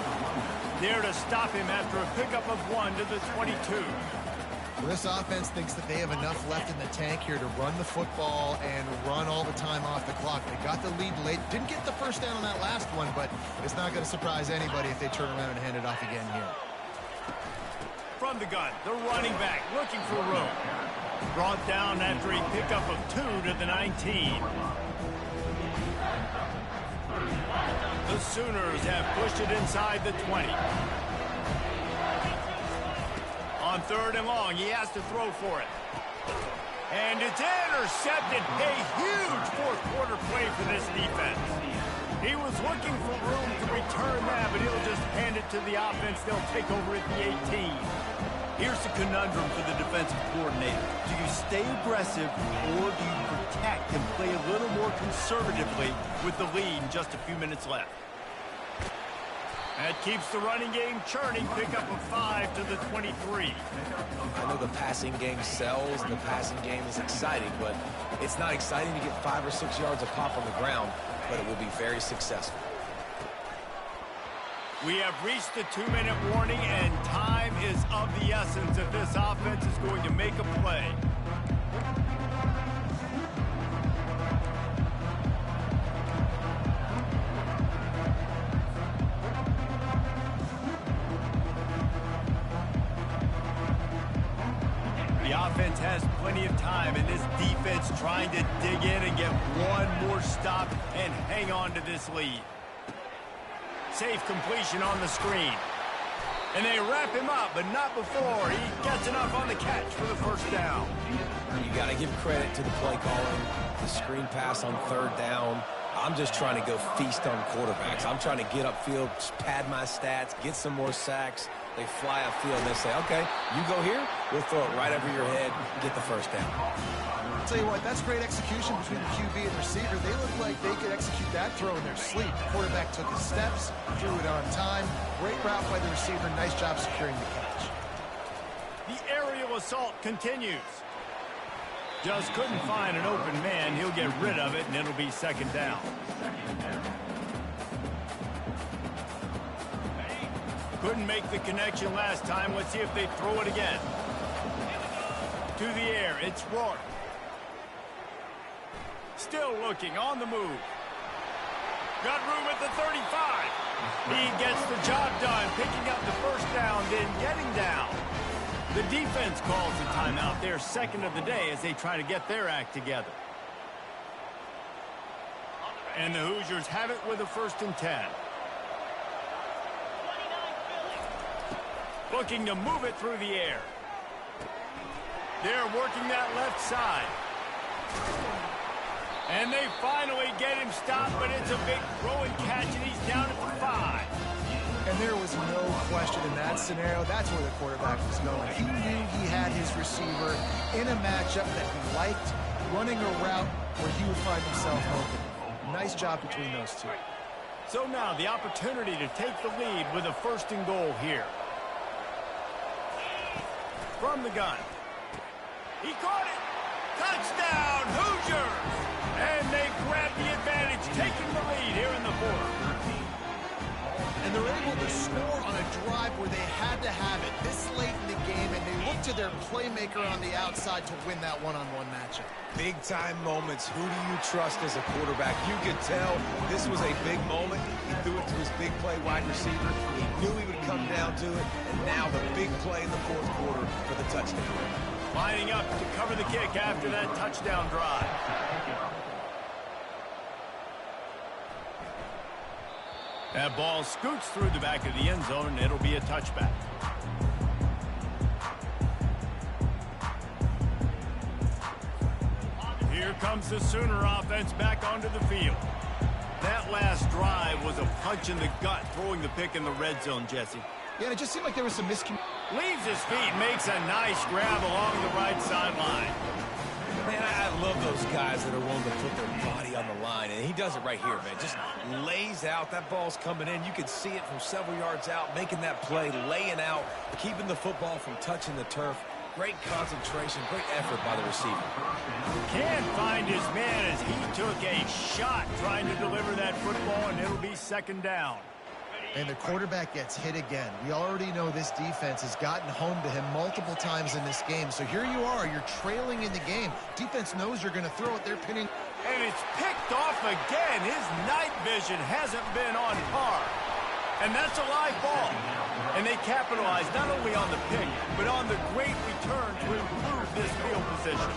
There to stop him after a pickup of 1 to the 22. Well, this offense thinks that they have enough left in the tank here to run the football and run all the time off the clock. They got the lead late. Didn't get the first down on that last one, but it's not going to surprise anybody if they turn around and hand it off again here. From the gun, the running back looking for room. Brought down after a pickup of 2 to the 19. The Sooners have pushed it inside the 20. On 3rd and long, he has to throw for it. And it's intercepted. A huge fourth quarter play for this defense. He was looking for room to return that, but he'll just hand it to the offense. They'll take over at the 18. Here's the conundrum for the defensive coordinator. Do you stay aggressive or do you protect and play a little more conservatively with the lead and just a few minutes left? That keeps the running game churning. Pick up a 5 to the 23. I know the passing game sells, the passing game is exciting, but it's not exciting to get 5 or 6 yards a pop on the ground, but it will be very successful. We have reached the 2-minute warning, and time is of the essence if this offense is going to make a play. The offense has plenty of time, and this defense trying to dig in and get one more stop and hang on to this lead. Safe completion on the screen. And they wrap him up, but not before he gets enough on the catch for the first down. You got to give credit to the play calling, the screen pass on 3rd down. I'm just trying to go feast on quarterbacks. I'm trying to get upfield, pad my stats, get some more sacks. They fly upfield and they say, okay, you go here, we'll throw it right over your head, get the first down. I'll tell you what, that's great execution between the QB and the receiver. They look like they could execute that throw in their sleep. The quarterback took his steps, threw it on time. Great route by the receiver. Nice job securing the catch. The aerial assault continues. Just couldn't find an open man. He'll get rid of it, and it'll be 2nd down. Couldn't make the connection last time. Let's see if they throw it again. To the air, it's Rourke. Still looking, on the move. Got room at the 35. He gets the job done, picking up the first down, then getting down. The defense calls the timeout, their 2nd of the day, as they try to get their act together. And the Hoosiers have it with a 1st and 10. Looking to move it through the air. They're working that left side. And they finally get him stopped, but it's a big throw and catch, and he's down at the 5. And there was no question in that scenario. That's where the quarterback was going. He knew he had his receiver in a matchup that he liked, running a route where he would find himself open. Nice job between those two. So now the opportunity to take the lead with a 1st and goal here. From the gun. He caught it. Touchdown, Hoosiers! And they grab the advantage, taking the lead here in the 4th. And they're able to score on a drive where they had to have it this late in the game, and they look to their playmaker on the outside to win that one-on-one matchup. Big-time moments. Who do you trust as a quarterback? You could tell this was a big moment. He threw it to his big play wide receiver. He knew he would come down to it, and now the big play in the 4th quarter for the touchdown. Lining up to cover the kick after that touchdown drive. That ball scoots through the back of the end zone, and it'll be a touchback. Here comes the Sooner offense back onto the field. That last drive was a punch in the gut, throwing the pick in the red zone, Jesse. Yeah, and it just seemed like there was some miscommunication. Leaves his feet, makes a nice grab along the right sideline. Man, I love those guys that are willing to put their body on the line, and he does it right here, man. Just lays out. That ball's coming in. You can see it from several yards out, making that play, laying out, keeping the football from touching the turf. Great concentration, great effort by the receiver. Can't find his man as he took a shot trying to deliver that football, and it'll be 2nd down. And the quarterback gets hit again. We already know this defense has gotten home to him multiple times in this game. So here you are, you're trailing in the game. Defense knows you're going to throw it. They're pinning. And it's picked off again. His night vision hasn't been on par. And that's a live ball. And they capitalize not only on the pick, but on the great return to improve this field position.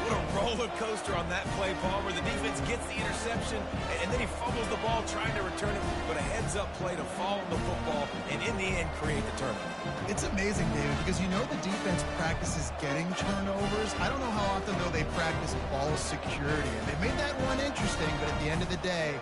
What a roller coaster on that play, Palmer. The defense gets the interception, and then he fumbles the ball trying to return it, but a heads-up play to fall on the football, and in the end, create the turnover. It's amazing, David, because you know the defense practices getting turnovers. I don't know how often, though, they practice ball security. And they made that one interesting, but at the end of the day,